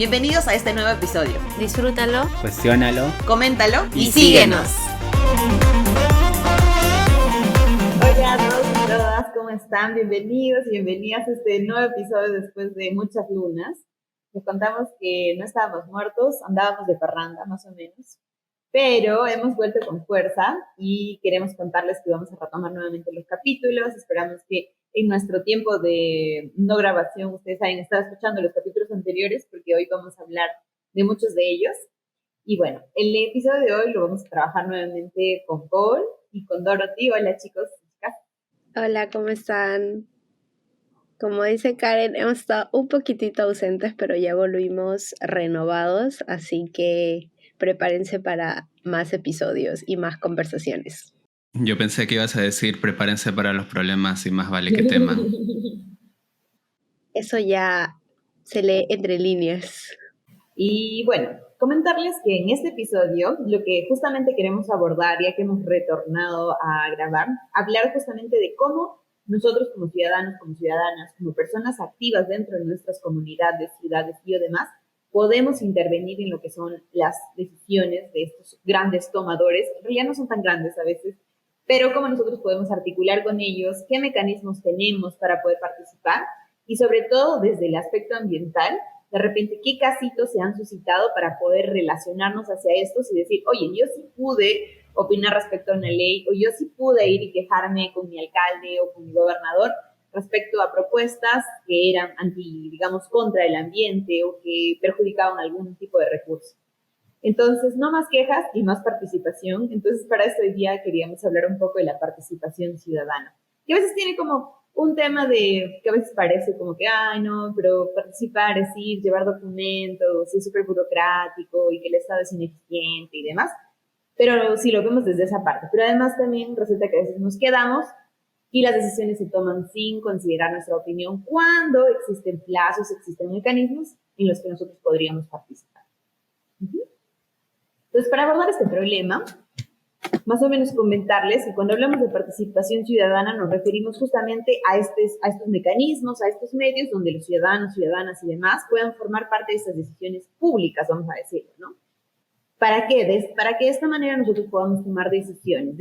Bienvenidos a este nuevo episodio. Disfrútalo, cuestiónalo, coméntalo y síguenos. Hola a todos y todas, ¿cómo están? Bienvenidos y bienvenidas a este nuevo episodio después de muchas lunas. Les contamos que no estábamos muertos, andábamos de parranda más o menos, pero hemos vuelto con fuerza y queremos contarles que vamos a retomar nuevamente los capítulos. Esperamos que en nuestro tiempo de no grabación ustedes hayan estado escuchando los capítulos anteriores, porque hoy vamos a hablar de muchos de ellos. Y bueno, el episodio de hoy lo vamos a trabajar nuevamente con Paul y con Dorothy. Hola chicos. Hola, ¿cómo están? Como dice Karen, hemos estado un poquitito ausentes, pero ya volvimos renovados, así que prepárense para más episodios y más conversaciones. Yo pensé que ibas a decir prepárense para los problemas y más vale que teman. Eso ya se lee entre líneas. Y bueno, comentarles que en este episodio lo que justamente queremos abordar, ya que hemos retornado a grabar, hablar justamente de cómo nosotros como ciudadanos, como ciudadanas, como personas activas dentro de nuestras comunidades, ciudades y demás, podemos intervenir en lo que son las decisiones de estos grandes tomadores. En realidad no son tan grandes a veces, pero cómo nosotros podemos articular con ellos, qué mecanismos tenemos para poder participar y sobre todo desde el aspecto ambiental, de repente qué casitos se han suscitado para poder relacionarnos hacia estos y decir, oye, yo sí pude opinar respecto a una ley, o yo sí pude ir y quejarme con mi alcalde o con mi gobernador respecto a propuestas que eran digamos, contra el ambiente o que perjudicaban algún tipo de recurso. Entonces, no más quejas y más participación. Entonces, para este día queríamos hablar un poco de la participación ciudadana, que a veces tiene como un tema de que a veces parece como que, ay, no, pero participar es ir, llevar documentos, es súper burocrático y que el Estado es ineficiente y demás. Pero sí lo vemos desde esa parte. Pero además también resulta que a veces nos quedamos y las decisiones se toman sin considerar nuestra opinión cuando existen plazos, existen mecanismos en los que nosotros podríamos participar. Entonces, para abordar este problema, más o menos comentarles que cuando hablamos de participación ciudadana nos referimos justamente a estos mecanismos, a estos medios donde los ciudadanos, ciudadanas y demás puedan formar parte de estas decisiones públicas, vamos a decirlo, ¿no? ¿Para qué? Para que de esta manera nosotros podamos tomar decisiones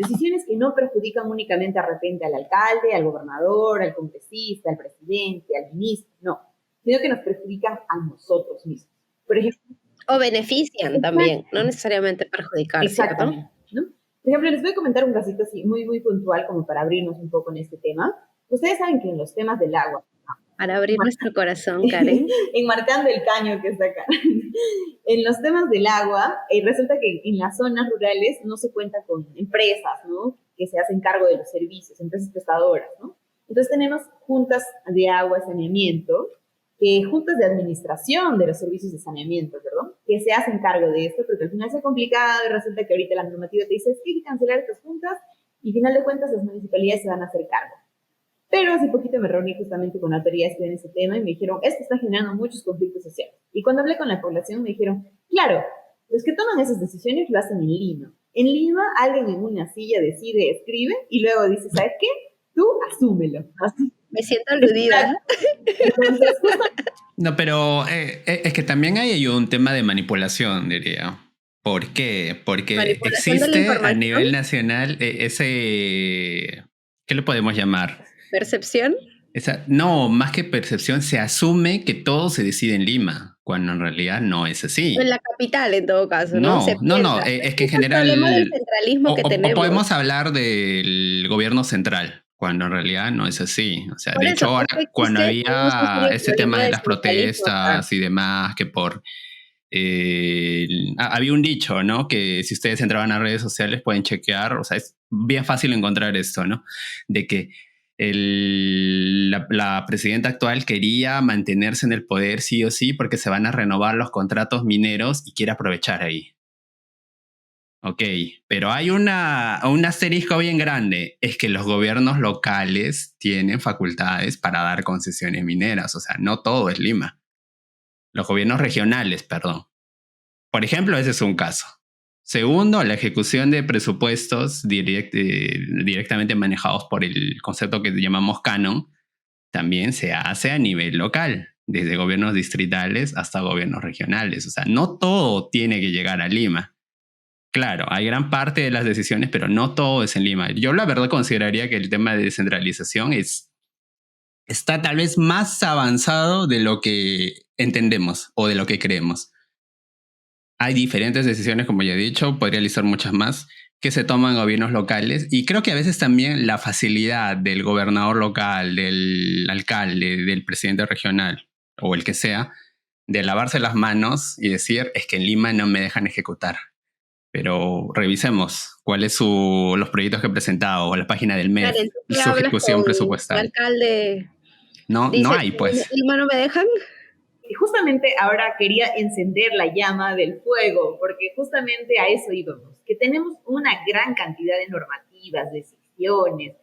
que no perjudican únicamente de repente al alcalde, al gobernador, al congresista, al presidente, al ministro, no, sino que nos perjudican a nosotros mismos. Por ejemplo, o benefician también, no necesariamente perjudicar, ¿cierto? ¿No? Por ejemplo, les voy a comentar un casito así muy, muy puntual como para abrirnos un poco en este tema. Ustedes saben que en los temas del agua... Para abrir nuestro corazón, Karen. Enmarcando el caño que está acá. En los temas del agua, resulta que en las zonas rurales no se cuenta con empresas, ¿no?, que se hacen cargo de los servicios, empresas prestadoras, ¿no? Entonces tenemos juntas de agua y saneamiento, juntas de administración de los servicios de saneamiento, perdón, que se hacen cargo de esto, porque al final es complicado y resulta que ahorita la normativa te dice que hay que cancelar estas juntas y al final de cuentas las municipalidades se van a hacer cargo. Pero hace poquito me reuní justamente con autoridades que ven ese tema y me dijeron, esto está generando muchos conflictos sociales. Y cuando hablé con la población me dijeron, claro, los que toman esas decisiones lo hacen en Lima. En Lima alguien en una silla decide, escribe y luego dice, ¿sabes qué? Tú asúmelo. Así. Me siento aludida. Entonces, no, pero es que también hay un tema de manipulación, diría. ¿Por qué? Porque existe a nivel nacional ese... ¿Qué le podemos llamar? ¿Percepción? No, más que percepción, se asume que todo se decide en Lima, cuando en realidad no es así. En la capital, en todo caso, ¿no? No, es que en general... El problema del centralismo que tenemos. O podemos hablar del gobierno central, cuando en realidad no es así. O sea, de hecho, ahora, cuando había ese tema de las protestas y demás, que había un dicho, ¿no? Que si ustedes entraban a redes sociales pueden chequear, o sea, es bien fácil encontrar esto, ¿no? De que la presidenta actual quería mantenerse en el poder sí o sí porque se van a renovar los contratos mineros y quiere aprovechar ahí. Ok, pero hay un asterisco bien grande, es que los gobiernos locales tienen facultades para dar concesiones mineras, o sea, no todo es Lima. Los gobiernos regionales, perdón. Por ejemplo, ese es un caso. Segundo, la ejecución de presupuestos directamente manejados por el concepto que llamamos canon también se hace a nivel local. desde gobiernos distritales hasta gobiernos regionales. O sea, no todo tiene que llegar a Lima. Claro, hay gran parte de las decisiones, pero no todo es en Lima. Yo la verdad consideraría que el tema de descentralización está tal vez más avanzado de lo que entendemos o de lo que creemos. Hay diferentes decisiones, como ya he dicho, podría listar muchas más, que se toman en gobiernos locales, y creo que a veces también la facilidad del gobernador local, del alcalde, del presidente regional o el que sea, de lavarse las manos y decir, es que en Lima no me dejan ejecutar. Pero revisemos cuáles son los proyectos que he presentado o la página del MEF, Karen, ¿tú qué su hablas ejecución con el presupuestal. alcalde? No, no Dice, hay, pues. ¿Lima no me dejan? Y justamente ahora quería encender la llama del fuego, porque justamente a eso íbamos, que tenemos una gran cantidad de normativas, decisiones,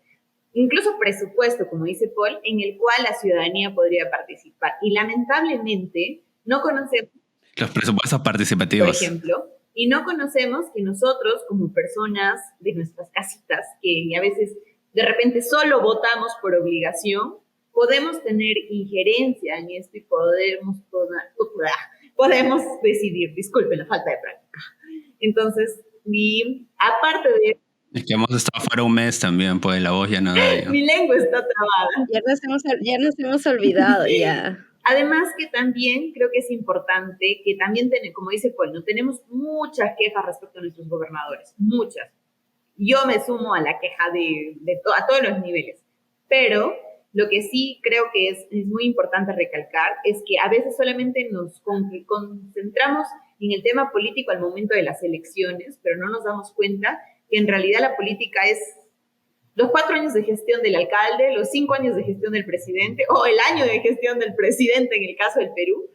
incluso presupuesto, como dice Paul, en el cual la ciudadanía podría participar. Y lamentablemente no conocemos, Los presupuestos por participativos. ejemplo, y no conocemos que nosotros, como personas de nuestras casitas, que a veces de repente solo votamos por obligación, podemos tener injerencia en esto y podemos decidir. Disculpen la falta de práctica. Entonces, y aparte de... Es que hemos estado fuera un mes también, pues la voz ya no da. Mi lengua está trabada. Ya nos hemos olvidado, ya. Además que también creo que es importante que también, como dice Paul, ¿no? Tenemos muchas quejas respecto a nuestros gobernadores, muchas. Yo me sumo a la queja a todos los niveles, pero lo que sí creo que es muy importante recalcar es que a veces solamente nos concentramos en el tema político al momento de las elecciones, pero no nos damos cuenta que en realidad la política es los 4 años de gestión del alcalde, los 5 años de gestión del presidente, o el año de gestión del presidente en el caso del Perú.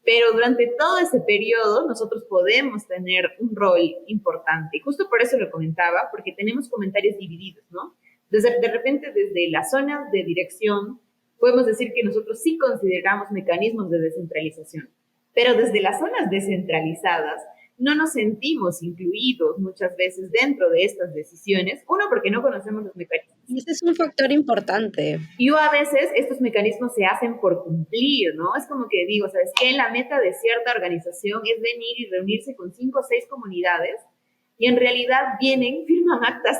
Pero durante todo ese periodo nosotros podemos tener un rol importante. Y justo por eso lo comentaba, porque tenemos comentarios divididos, ¿no? De repente, desde las zonas de dirección, podemos decir que nosotros sí consideramos mecanismos de descentralización. Pero desde las zonas descentralizadas, no nos sentimos incluidos muchas veces dentro de estas decisiones. Uno, porque no conocemos los mecanismos. Y ese es un factor importante. Y a veces estos mecanismos se hacen por cumplir, ¿no? Es como que digo, ¿sabes qué? La meta de cierta organización es venir y reunirse con 5 o 6 comunidades y en realidad vienen, firman actas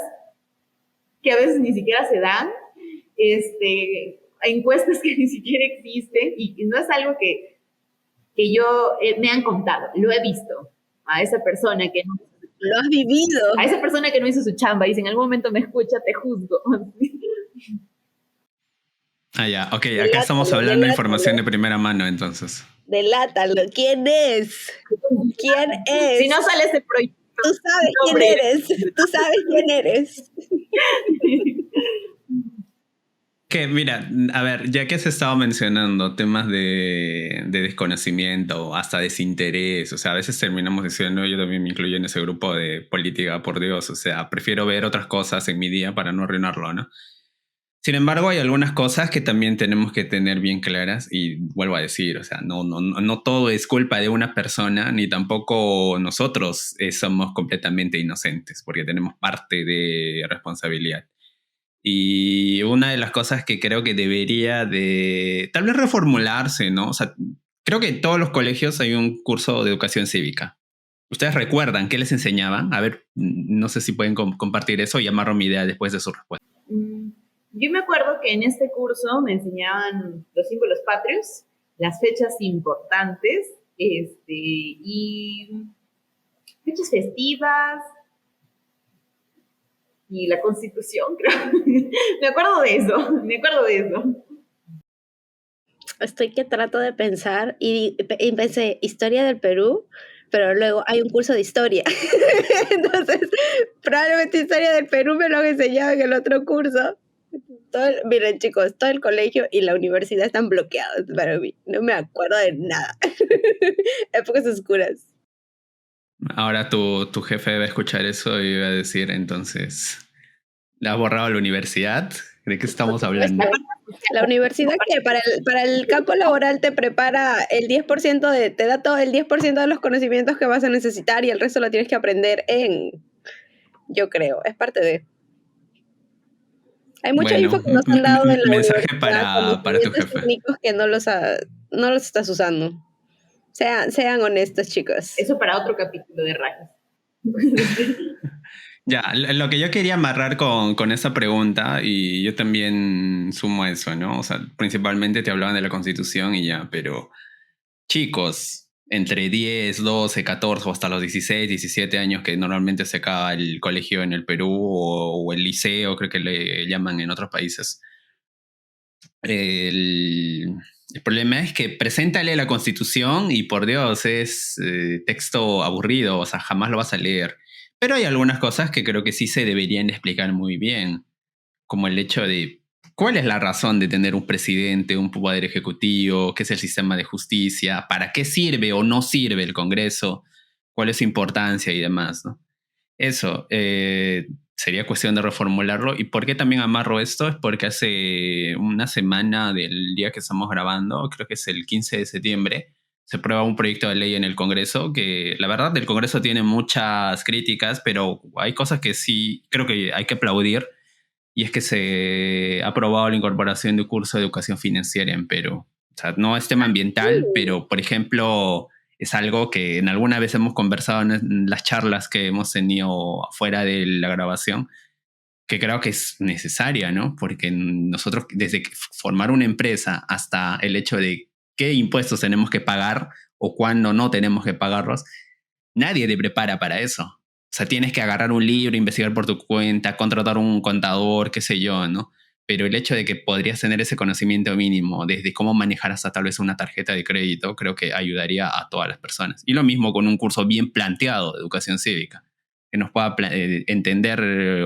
que a veces ni siquiera se dan, encuestas que ni siquiera existen y no es algo que yo me han contado, lo he visto a esa persona que no... Lo has vivido. A esa persona que no hizo su chamba y si en algún momento me escucha, te juzgo. Ah, ya, ok, acá estamos hablando de información de primera mano, entonces. Delátalo, ¿quién es? ¿Quién es? Si no sale ese proyecto. Tú sabes quién eres, tú sabes quién eres. Que mira, a ver, ya que se estaba mencionando temas de desconocimiento o hasta desinterés, o sea, a veces terminamos diciendo, yo también me incluyo en ese grupo de política, por Dios, o sea, prefiero ver otras cosas en mi día para no arruinarlo, ¿no? Sin embargo, hay algunas cosas que también tenemos que tener bien claras y vuelvo a decir, o sea, no todo es culpa de una persona, ni tampoco nosotros somos completamente inocentes, porque tenemos parte de responsabilidad. Y una de las cosas que creo que debería de tal vez reformularse, ¿no? O sea, creo que en todos los colegios hay un curso de educación cívica. ¿Ustedes recuerdan qué les enseñaban? A ver, no sé si pueden compartir eso y amarro mi idea después de su respuesta. Yo me acuerdo que en este curso me enseñaban los símbolos patrios, las fechas importantes, y fechas festivas, y la Constitución, creo. Me acuerdo de eso. Estoy que trato de pensar y pensé historia del Perú, pero luego hay un curso de historia. Entonces, probablemente historia del Perú me lo han enseñado en el otro curso. Miren, chicos, todo el colegio y la universidad están bloqueados para mí. No me acuerdo de nada. Épocas oscuras. Ahora tu jefe debe escuchar eso y va a decir, entonces, ¿le has borrado la universidad? ¿De qué estamos hablando? La universidad que para el campo laboral te prepara el 10% te da todo el 10% de los conocimientos que vas a necesitar y el resto lo tienes que aprender yo creo, es parte de... Hay mucha info que nos han dado en la mensaje universidad, para tu jefe. técnicos que no no los estás usando. Sean honestos, chicos. Eso para otro capítulo de Rayas. Ya, lo que yo quería amarrar con esa pregunta, y yo también sumo a eso, ¿no? O sea, principalmente te hablaban de la Constitución y ya, pero chicos, entre 10, 12, 14 o hasta los 16, 17 años que normalmente se acaba el colegio en el Perú o el liceo, creo que le llaman en otros países. El problema es que preséntale la Constitución y por Dios es texto aburrido, o sea, jamás lo vas a leer. Pero hay algunas cosas que creo que sí se deberían explicar muy bien, como el hecho de cuál es la razón de tener un presidente, un poder ejecutivo, qué es el sistema de justicia, para qué sirve o no sirve el Congreso, cuál es su importancia y demás, ¿no? Eso, sería cuestión de reformularlo. ¿Y por qué también amarro esto? Es porque hace una semana del día que estamos grabando, creo que es el 15 de septiembre, se aprueba un proyecto de ley en el Congreso que la verdad el Congreso tiene muchas críticas, pero hay cosas que sí creo que hay que aplaudir. Y es que se ha aprobado la incorporación de un curso de educación financiera en Perú. O sea, no es tema ambiental, pero por ejemplo es algo que en alguna vez hemos conversado en las charlas que hemos tenido fuera de la grabación, que creo que es necesaria, ¿no? Porque nosotros, desde formar una empresa hasta el hecho de qué impuestos tenemos que pagar o cuándo no tenemos que pagarlos, nadie te prepara para eso. O sea, tienes que agarrar un libro, investigar por tu cuenta, contratar un contador, qué sé yo, ¿no? Pero el hecho de que podrías tener ese conocimiento mínimo, desde cómo manejar hasta tal vez una tarjeta de crédito, creo que ayudaría a todas las personas. Y lo mismo con un curso bien planteado de educación cívica, que nos pueda entender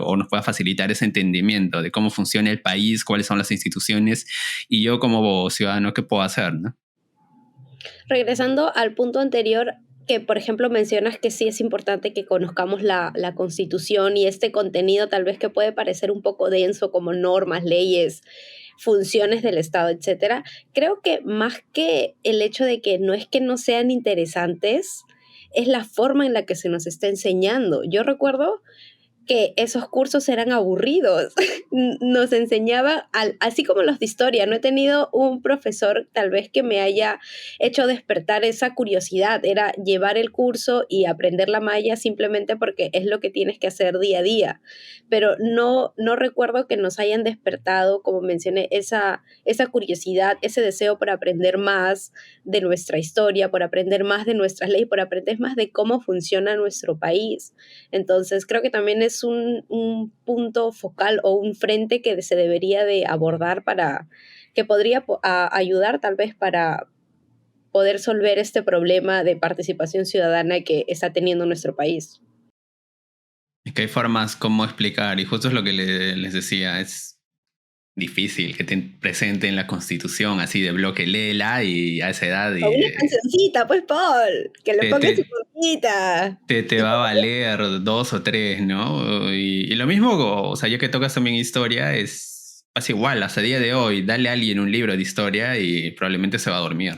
o nos pueda facilitar ese entendimiento de cómo funciona el país, cuáles son las instituciones y yo como ciudadano qué puedo hacer, ¿no? Regresando al punto anterior, que por ejemplo mencionas que sí es importante que conozcamos la Constitución y este contenido tal vez que puede parecer un poco denso como normas, leyes, funciones del Estado, etcétera. Creo que más que el hecho de que no es que no sean interesantes, es la forma en la que se nos está enseñando. Yo recuerdo que esos cursos eran aburridos. Nos enseñaba, así como los de historia, no he tenido un profesor tal vez que me haya hecho despertar esa curiosidad, era llevar el curso y aprender la malla simplemente porque es lo que tienes que hacer día a día, pero no recuerdo que nos hayan despertado, como mencioné, esa curiosidad, ese deseo por aprender más de nuestra historia, por aprender más de nuestras leyes, por aprender más de cómo funciona nuestro país. Entonces creo que también es un punto focal o un frente que se debería de abordar que podría ayudar tal vez para poder resolver este problema de participación ciudadana que está teniendo nuestro país. Es que hay formas como explicar, y justo es lo que les decía, es difícil que te presenten la Constitución así de bloque, léela y a esa edad Con una cancioncita, pues, Paul, que le ponga su musiquita. te va a valer dos o tres, ¿no? Y lo mismo, o sea, ya que tocas también historia, pasa igual, hasta el día de hoy, dale a alguien un libro de historia y probablemente se va a dormir.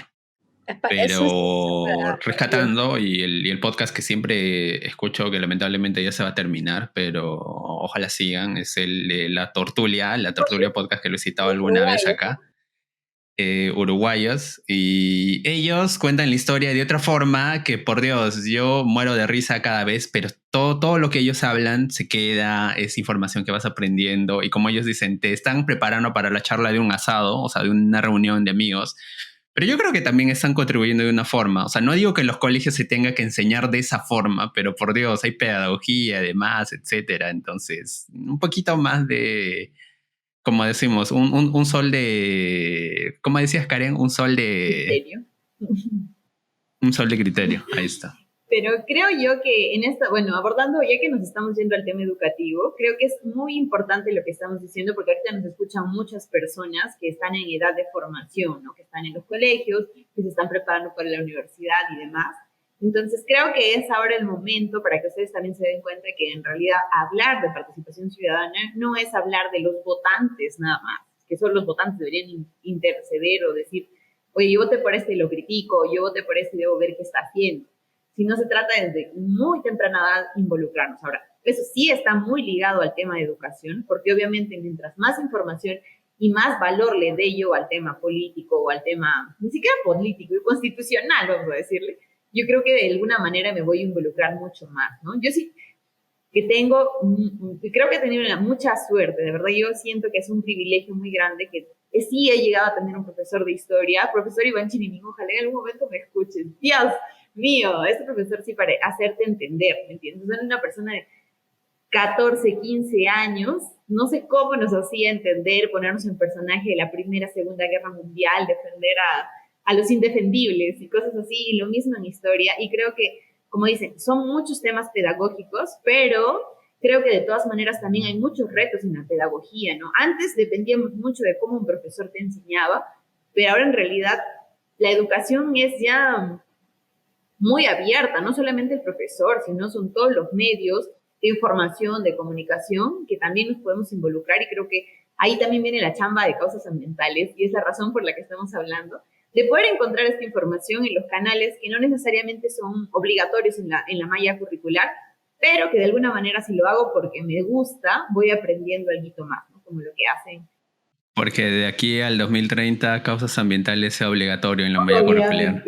Pero rescatando, y el podcast que siempre escucho, que lamentablemente ya se va a terminar, pero ojalá sigan, es el de la Tortulia podcast que lo he citado alguna vez acá, uruguayos, y ellos cuentan la historia de otra forma que, por Dios, yo muero de risa cada vez, pero todo lo que ellos hablan se queda, es información que vas aprendiendo, y como ellos dicen, te están preparando para la charla de un asado, o sea, de una reunión de amigos. Pero yo creo que también están contribuyendo de una forma. O sea, no digo que en los colegios se tenga que enseñar de esa forma, pero por Dios, hay pedagogía, además, etcétera. Entonces, un poquito más de, como decimos, un sol de, ¿cómo decías, Karen? Un sol de criterio. Un sol de criterio, ahí está. Pero creo yo que en esta, bueno, abordando, ya que nos estamos yendo al tema educativo, creo que es muy importante lo que estamos diciendo, porque ahorita nos escuchan muchas personas que están en edad de formación, ¿no? Que están en los colegios, que se están preparando para la universidad y demás. Entonces creo que es ahora el momento para que ustedes también se den cuenta que en realidad hablar de participación ciudadana no es hablar de los votantes nada más, que solo los votantes deberían interceder o decir, oye, yo voté por este y lo critico, yo voté por este y debo ver qué está haciendo. Si no se trata desde muy temprana edad involucrarnos. Ahora, eso sí está muy ligado al tema de educación, porque obviamente mientras más información y más valor le dé yo al tema político o al tema, ni siquiera político, y constitucional, vamos a decirle, yo creo que de alguna manera me voy a involucrar mucho más, ¿no? Yo sí que creo que he tenido mucha suerte, de verdad yo siento que es un privilegio muy grande que sí he llegado a tener un profesor de historia, profesor Iván Chirimín, ojalá en algún momento me escuches, Dios mío, este profesor sí para hacerte entender, ¿me entiendes? Es una persona de 14, 15 años, no sé cómo nos hacía entender, ponernos en personaje de la Primera, Segunda Guerra Mundial, defender a los indefendibles y cosas así, y lo mismo en historia, y creo que, como dicen, son muchos temas pedagógicos, pero creo que de todas maneras también hay muchos retos en la pedagogía, ¿no? Antes dependíamos mucho de cómo un profesor te enseñaba, pero ahora en realidad la educación es ya muy abierta, no solamente el profesor, sino son todos los medios de información, de comunicación, que también nos podemos involucrar y creo que ahí también viene la chamba de causas ambientales y es la razón por la que estamos hablando, de poder encontrar esta información en los canales que no necesariamente son obligatorios en la malla curricular, pero que de alguna manera si lo hago porque me gusta, voy aprendiendo algo más, ¿no? Como lo que hacen. Porque de aquí al 2030 causas ambientales sea obligatorio en la malla curricular.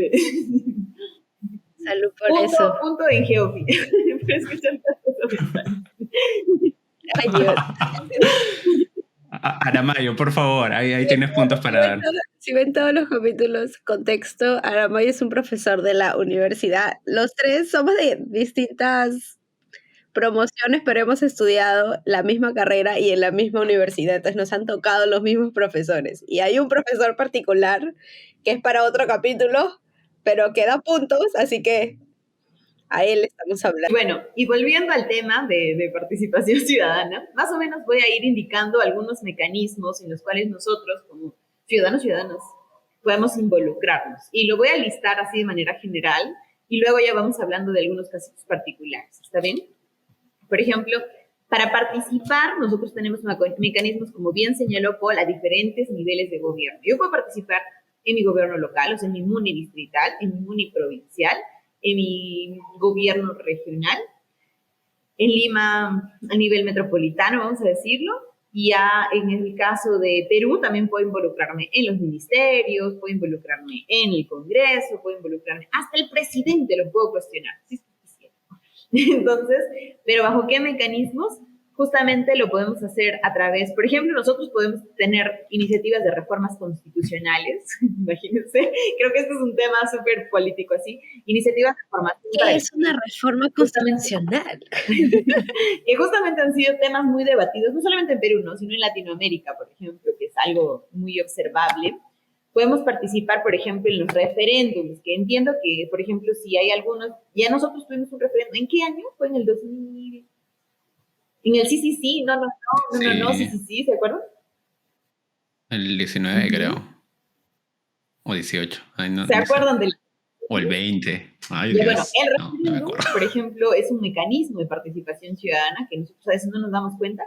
Salud por eso. Punto en Geofi. Ayuda. Aramayo, por favor, ahí tienes puntos para dar. Si ven todos los capítulos, contexto, Aramayo es un profesor de la universidad. Los tres somos de distintas promociones, pero hemos estudiado la misma carrera y en la misma universidad, entonces nos han tocado los mismos profesores. Y hay un profesor particular que es para otro capítulo, pero que da puntos, así que a él estamos hablando. Bueno, y volviendo al tema de participación ciudadana, más o menos voy a ir indicando algunos mecanismos en los cuales nosotros, como ciudadanos, podemos involucrarnos. Y lo voy a listar así de manera general y luego ya vamos hablando de algunos casos particulares. ¿Está bien? Por ejemplo, para participar, nosotros tenemos mecanismos, como bien señaló Paul, a diferentes niveles de gobierno. Yo puedo participar en mi gobierno local, o sea, en mi MUNI distrital, en mi MUNI provincial, en mi gobierno regional, en Lima a nivel metropolitano, vamos a decirlo, y ya en el caso de Perú también puedo involucrarme en los ministerios, puedo involucrarme en el Congreso, puedo involucrarme, hasta el presidente lo puedo cuestionar, ¿sí? Entonces, pero ¿bajo qué mecanismos? Justamente lo podemos hacer a través, por ejemplo, nosotros podemos tener iniciativas de reformas constitucionales, imagínense, creo que este es un tema súper político así, iniciativas de formación. ¿Qué es una reforma constitucional? Que justamente han sido temas muy debatidos, no solamente en Perú, ¿no? Sino en Latinoamérica, por ejemplo, que es algo muy observable. Podemos participar, por ejemplo, en los referéndums, que entiendo que, por ejemplo, si hay algunos, ya nosotros tuvimos un referéndum, ¿en qué año? Fue en el 2000, en el sí, sí, ¿se acuerdan? El 19 creo, o 18. Ay, no, ¿Se acuerdan del? O el 20. Ay, Dios. Bueno, el referéndum, por ejemplo, es un mecanismo de participación ciudadana que nosotros a veces no nos damos cuenta,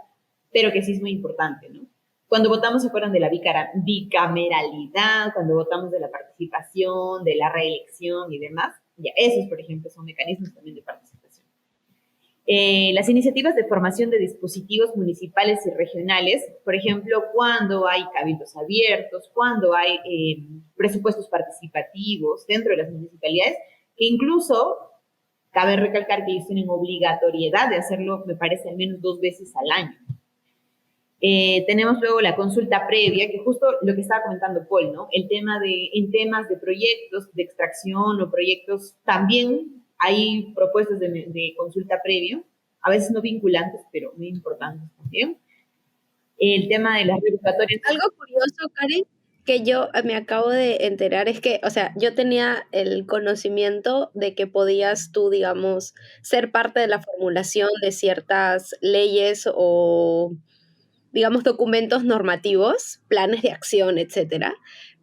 pero que sí es muy importante, ¿no? Cuando votamos, ¿se acuerdan de la bicameralidad? Cuando votamos de la participación, de la reelección y demás. Ya, esos, por ejemplo, son mecanismos también de participación. Las iniciativas de formación de dispositivos municipales y regionales, por ejemplo, cuando hay cabildos abiertos, cuando hay presupuestos participativos dentro de las municipalidades, que incluso cabe recalcar que ellos tienen obligatoriedad de hacerlo, me parece, al menos 2 veces al año. Tenemos luego la consulta previa, que justo lo que estaba comentando Paul, ¿no? En temas de proyectos de extracción o proyectos, también hay propuestas de consulta previa, a veces no vinculantes, pero muy importantes también. El tema de las revocatorias. Algo curioso, Karen, que yo me acabo de enterar es que, o sea, yo tenía el conocimiento de que podías tú, digamos, ser parte de la formulación de ciertas leyes o, digamos, documentos normativos, planes de acción, etcétera,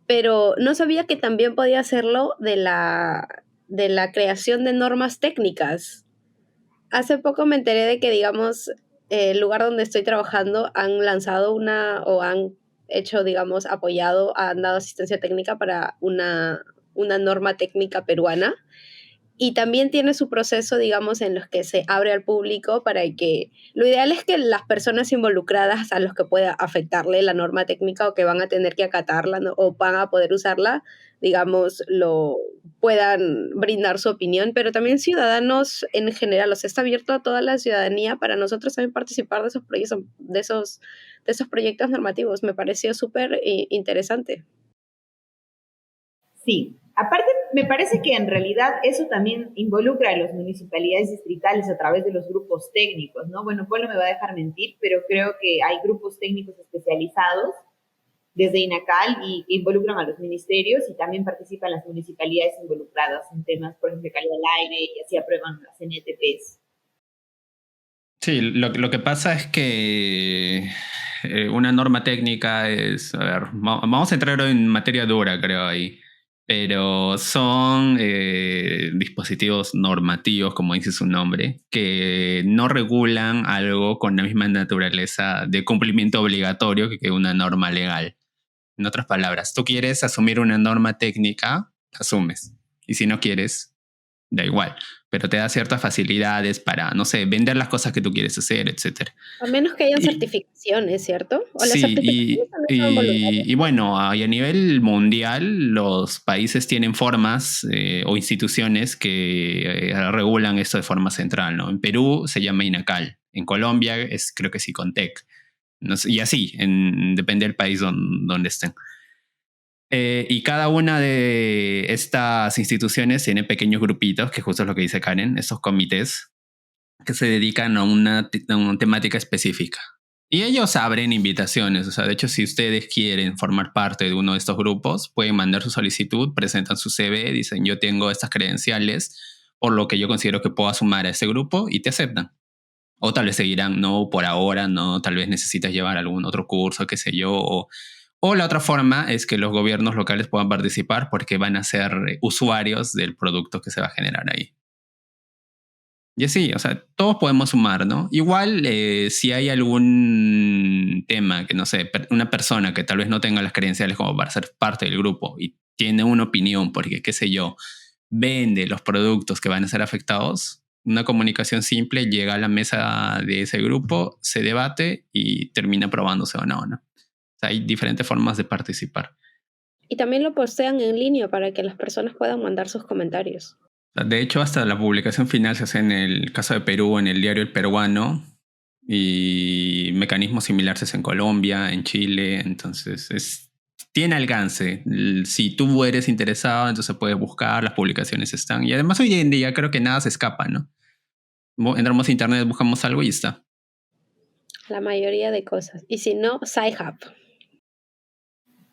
pero no sabía que también podía hacerlo de la creación de normas técnicas. Hace poco me enteré de que, digamos, el lugar donde estoy trabajando han lanzado o han hecho, digamos, han dado asistencia técnica para una norma técnica peruana y también tiene su proceso, digamos, en los que se abre al público para que... Lo ideal es que las personas involucradas a los que pueda afectarle la norma técnica o que van a tener que acatarla, ¿no? O van a poder usarla, digamos, lo puedan brindar su opinión, pero también ciudadanos en general, o sea, está abierto a toda la ciudadanía para nosotros también participar de esos proyectos, de esos proyectos normativos. Me pareció súper interesante. Sí, aparte me parece que en realidad eso también involucra a las municipalidades distritales a través de los grupos técnicos, ¿no? Bueno, Polo me va a dejar mentir, pero creo que hay grupos técnicos especializados desde INACAL y que involucran a los ministerios y también participan las municipalidades involucradas en temas, por ejemplo, de calidad del aire y así aprueban las NTPs. Sí, lo que pasa es que una norma técnica es, a ver, vamos a entrar en materia dura, creo ahí, pero son dispositivos normativos, como dice su nombre, que no regulan algo con la misma naturaleza de cumplimiento obligatorio que una norma legal. En otras palabras, tú quieres asumir una norma técnica, asumes, y si no quieres, da igual, pero te da ciertas facilidades para, no sé, vender las cosas que tú quieres hacer, etcétera. A menos que hayan Y, certificaciones, ¿cierto? O las sí, certificaciones también son voluntarias. y bueno, y a nivel mundial, los países tienen formas o instituciones que regulan esto de forma central, ¿no? En Perú se llama INACAL, en Colombia creo que es ICONTEC, no sé, y así, depende del país donde estén. Y cada una de estas instituciones tiene pequeños grupitos, que justo es lo que dice Karen, esos comités que se dedican a a una temática específica. Y ellos abren invitaciones, o sea, de hecho, si ustedes quieren formar parte de uno de estos grupos, pueden mandar su solicitud, presentan su CV, dicen yo tengo estas credenciales, por lo que yo considero que puedo sumar a este grupo y te aceptan. O tal vez seguirán, no, por ahora, no, tal vez necesitas llevar algún otro curso, qué sé yo, o la otra forma es que los gobiernos locales puedan participar porque van a ser usuarios del producto que se va a generar ahí. Y así, o sea, todos podemos sumar, ¿no? Igual, si hay algún tema que, no sé, una persona que tal vez no tenga las credenciales como para ser parte del grupo y tiene una opinión porque, qué sé yo, vende los productos que van a ser afectados, una comunicación simple llega a la mesa de ese grupo, se debate y termina aprobándose o no, ¿no? O sea, hay diferentes formas de participar. Y también lo postean en línea para que las personas puedan mandar sus comentarios. De hecho, hasta la publicación final se hace en el caso de Perú, en el diario El Peruano, y mecanismos similares se hacen en Colombia, en Chile, entonces tiene alcance. Si tú eres interesado, entonces puedes buscar, las publicaciones están. Y además hoy en día creo que nada se escapa, ¿no? Entramos a internet, buscamos algo y está. La mayoría de cosas. Y si no, Sci-Hub.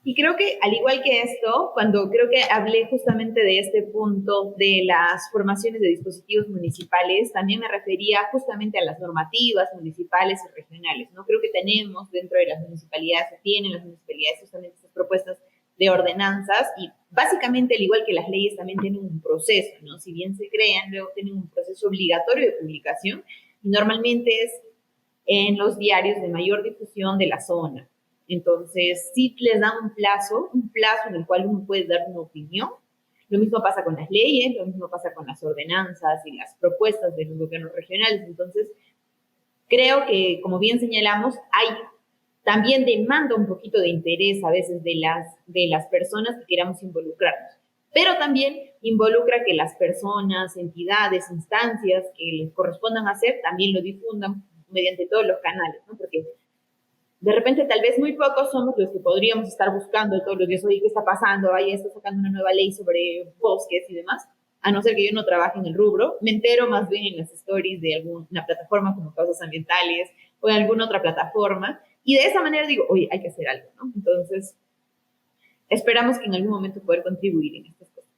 Y creo que, al igual que esto, cuando creo que hablé justamente de este punto de las formaciones de dispositivos municipales, también me refería justamente a las normativas municipales y regionales, ¿no? Creo que tenemos dentro de las municipalidades, o tienen las municipalidades justamente estas propuestas de ordenanzas y básicamente, al igual que las leyes, también tienen un proceso, ¿no? Si bien se crean, luego tienen un proceso obligatorio de publicación y normalmente es en los diarios de mayor difusión de la zona. Entonces, sí les dan un plazo en el cual uno puede dar una opinión. Lo mismo pasa con las leyes, lo mismo pasa con las ordenanzas y las propuestas de los gobiernos regionales. Entonces, creo que, como bien señalamos, hay también demanda un poquito de interés a veces de las personas que queramos involucrarnos. Pero también involucra que las personas, entidades, instancias que les correspondan hacer también lo difundan mediante todos los canales, ¿no? Porque de repente tal vez muy pocos somos los que podríamos estar buscando todos los días, oye, ¿qué está pasando? Ahí está sacando una nueva ley sobre bosques y demás, a no ser que yo no trabaje en el rubro, me entero más bien en las stories de alguna plataforma como Causas Ambientales o en alguna otra plataforma, y de esa manera digo, oye, hay que hacer algo, ¿no? Entonces, esperamos que en algún momento poder contribuir en estas cosas.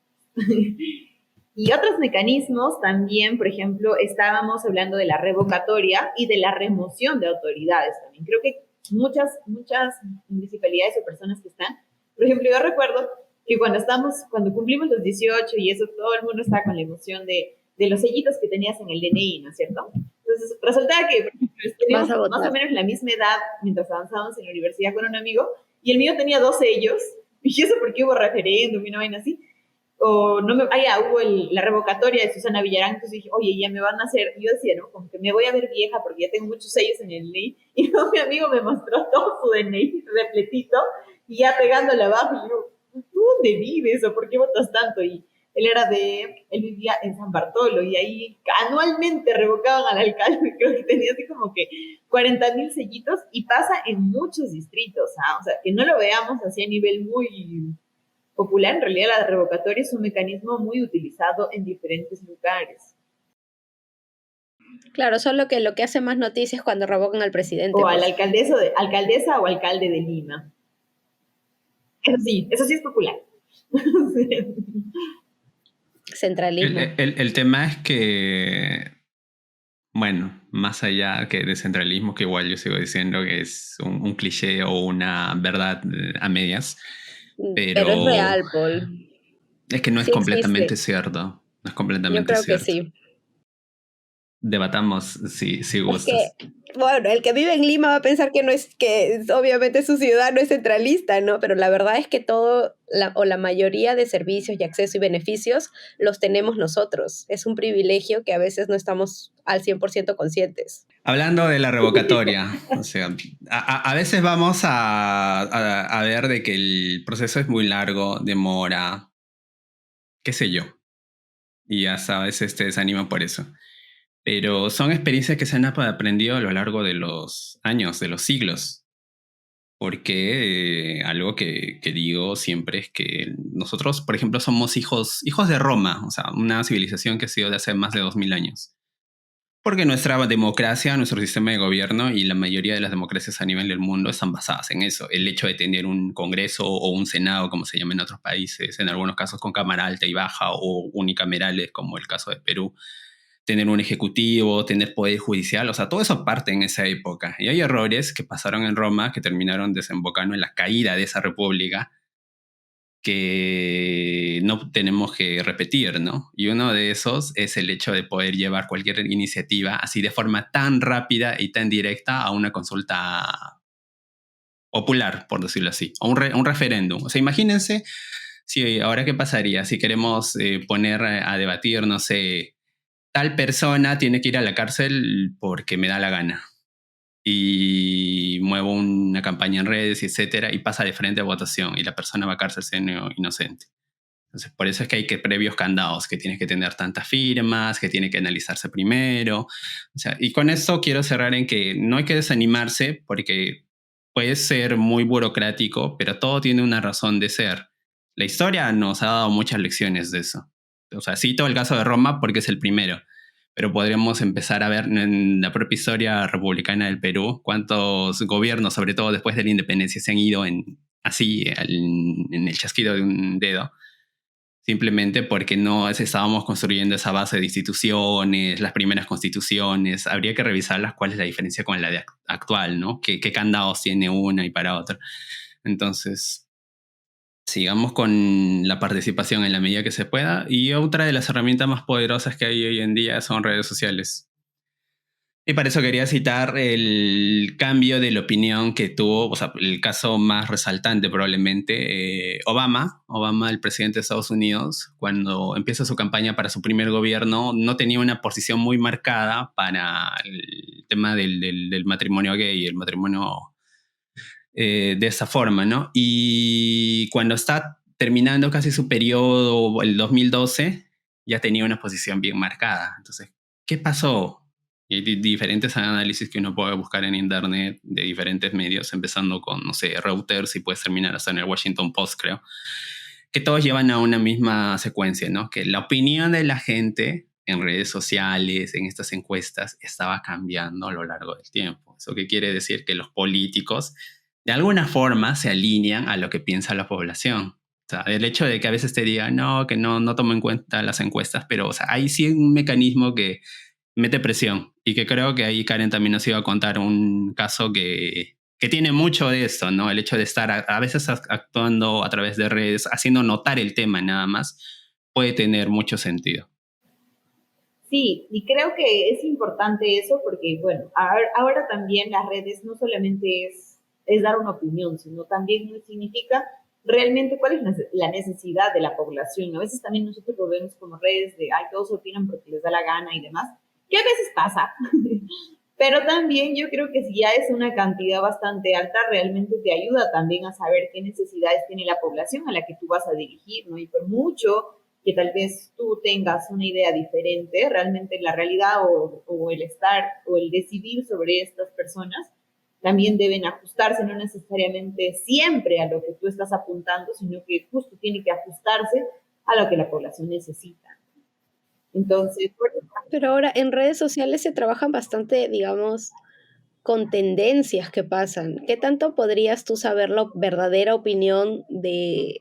Y otros mecanismos también, por ejemplo, estábamos hablando de la revocatoria y de la remoción de autoridades también. Creo que muchas municipalidades o personas que están, por ejemplo, yo recuerdo que cuando cumplimos los 18 y eso, todo el mundo está con la emoción de los sellitos que tenías en el DNI, ¿no es cierto? Entonces, resulta que, por ejemplo, teníamos más o menos la misma edad mientras avanzábamos en la universidad con un amigo, y el mío tenía 2 sellos, y eso porque hubo referéndum y una vaina así. o no me, hubo la revocatoria de Susana Villarán, entonces dije, oye, ya me van a hacer, yo decía, ¿no? Como que me voy a ver vieja porque ya tengo muchos sellos en el DNI, y luego mi amigo me mostró todo su DNI repletito, y ya pegándole abajo, y yo, ¿tú dónde vives o por qué votas tanto? Y él vivía en San Bartolo, y ahí anualmente revocaban al alcalde, creo que tenía así como que 40,000 sellitos, y pasa en muchos distritos, ¿ah? O sea, que no lo veamos así a nivel muy popular, en realidad la revocatoria es un mecanismo muy utilizado en diferentes lugares. Claro, solo que lo que hace más noticias es cuando revocan al presidente. O a la Pues. alcaldesa o alcalde de Lima. Eso sí es popular. Centralismo. El tema es que, bueno, más allá que de centralismo, que igual yo sigo diciendo que es un cliché o una verdad a medias, Pero es pero real, Paul. es que no es Sí completamente existe. cierto. No es Yo completamente creo que cierto. sí. Debatamos si Es que, gustas. bueno, el que vive en Lima va a pensar que no es, obviamente su ciudad no es centralista, ¿no? Pero la verdad es que la mayoría de servicios y acceso y beneficios los tenemos nosotros. Es un privilegio que a veces no estamos al 100% conscientes. Hablando de la revocatoria, o sea, a veces vamos a ver de que el proceso es muy largo, demora, qué sé yo, y hasta a veces te desanima por eso. Pero son experiencias que se han aprendido a lo largo de los años, de los siglos. Porque algo que digo siempre es que nosotros, por ejemplo, somos hijos de Roma, o sea, una civilización que ha sido de hace más de 2000 años. Porque nuestra democracia, nuestro sistema de gobierno y la mayoría de las democracias a nivel del mundo están basadas en eso. El hecho de tener un congreso o un senado, como se llama en otros países, en algunos casos con cámara alta y baja o unicamerales, como el caso de Perú, tener un ejecutivo, tener poder judicial, o sea, todo eso parte en esa época. Y hay errores que pasaron en Roma que terminaron desembocando en la caída de esa república que no tenemos que repetir, ¿no? Y uno de esos es el hecho de poder llevar cualquier iniciativa así de forma tan rápida y tan directa a una consulta popular, por decirlo así, o un referéndum. O sea, imagínense si ahora qué pasaría si queremos poner a debatir, no sé, tal persona tiene que ir a la cárcel porque me da la gana. Y muevo una campaña en redes, etcétera, y pasa de frente a votación y la persona va a cárcel siendo inocente. Entonces, por eso es que hay que previos candados, que tienes que tener tantas firmas, que tiene que analizarse primero. O sea, y con esto quiero cerrar en que no hay que desanimarse porque puede ser muy burocrático, pero todo tiene una razón de ser. La historia nos ha dado muchas lecciones de eso. O sea, cito el caso de Roma porque es el primero, pero podríamos empezar a ver en la propia historia republicana del Perú cuántos gobiernos, sobre todo después de la independencia, se han ido así en el chasquido de un dedo simplemente porque no estábamos construyendo esa base de instituciones, las primeras constituciones. Habría que revisarlas cuál es la diferencia con la de actual, ¿no? ¿Qué candados tiene una y para otra? Entonces, sigamos con la participación en la medida que se pueda. Y otra de las herramientas más poderosas que hay hoy en día son redes sociales. Y para eso quería citar el cambio de la opinión que tuvo, o sea, el caso más resaltante probablemente, Obama, el presidente de Estados Unidos, cuando empieza su campaña para su primer gobierno, no tenía una posición muy marcada para el tema del matrimonio gay, el matrimonio de esa forma, ¿no? Y cuando está terminando casi su periodo, el 2012, ya tenía una posición bien marcada. Entonces, ¿qué pasó? Y hay diferentes análisis que uno puede buscar en internet de diferentes medios, empezando con, no sé, Reuters y puedes terminar hasta en el Washington Post, creo, que todos llevan a una misma secuencia, ¿no? Que la opinión de la gente en redes sociales, en estas encuestas, estaba cambiando a lo largo del tiempo. ¿Eso qué quiere decir? Que los políticos de alguna forma se alinean a lo que piensa la población. O sea, el hecho de que a veces te digan, no, que no tomo en cuenta las encuestas, pero o sea, hay sí un mecanismo que mete presión y que creo que ahí Karen también nos iba a contar un caso que tiene mucho de esto, ¿no? El hecho de estar a veces actuando a través de redes, haciendo notar el tema nada más, puede tener mucho sentido. Sí, y creo que es importante eso porque, bueno, también las redes no solamente es dar una opinión, sino también significa realmente cuál es la necesidad de la población. A veces también nosotros lo vemos como redes de, ay, todos opinan porque les da la gana y demás, que a veces pasa. Pero también yo creo que si ya es una cantidad bastante alta, realmente te ayuda también a saber qué necesidades tiene la población a la que tú vas a dirigir, ¿no? Y por mucho que tal vez tú tengas una idea diferente, realmente la realidad o el estar o el decidir sobre estas personas también deben ajustarse, no necesariamente siempre a lo que tú estás apuntando, sino que justo tiene que ajustarse a lo que la población necesita. Entonces, Pero ahora en redes sociales se trabajan bastante, digamos, con tendencias que pasan. ¿Qué tanto podrías tú saber la verdadera opinión de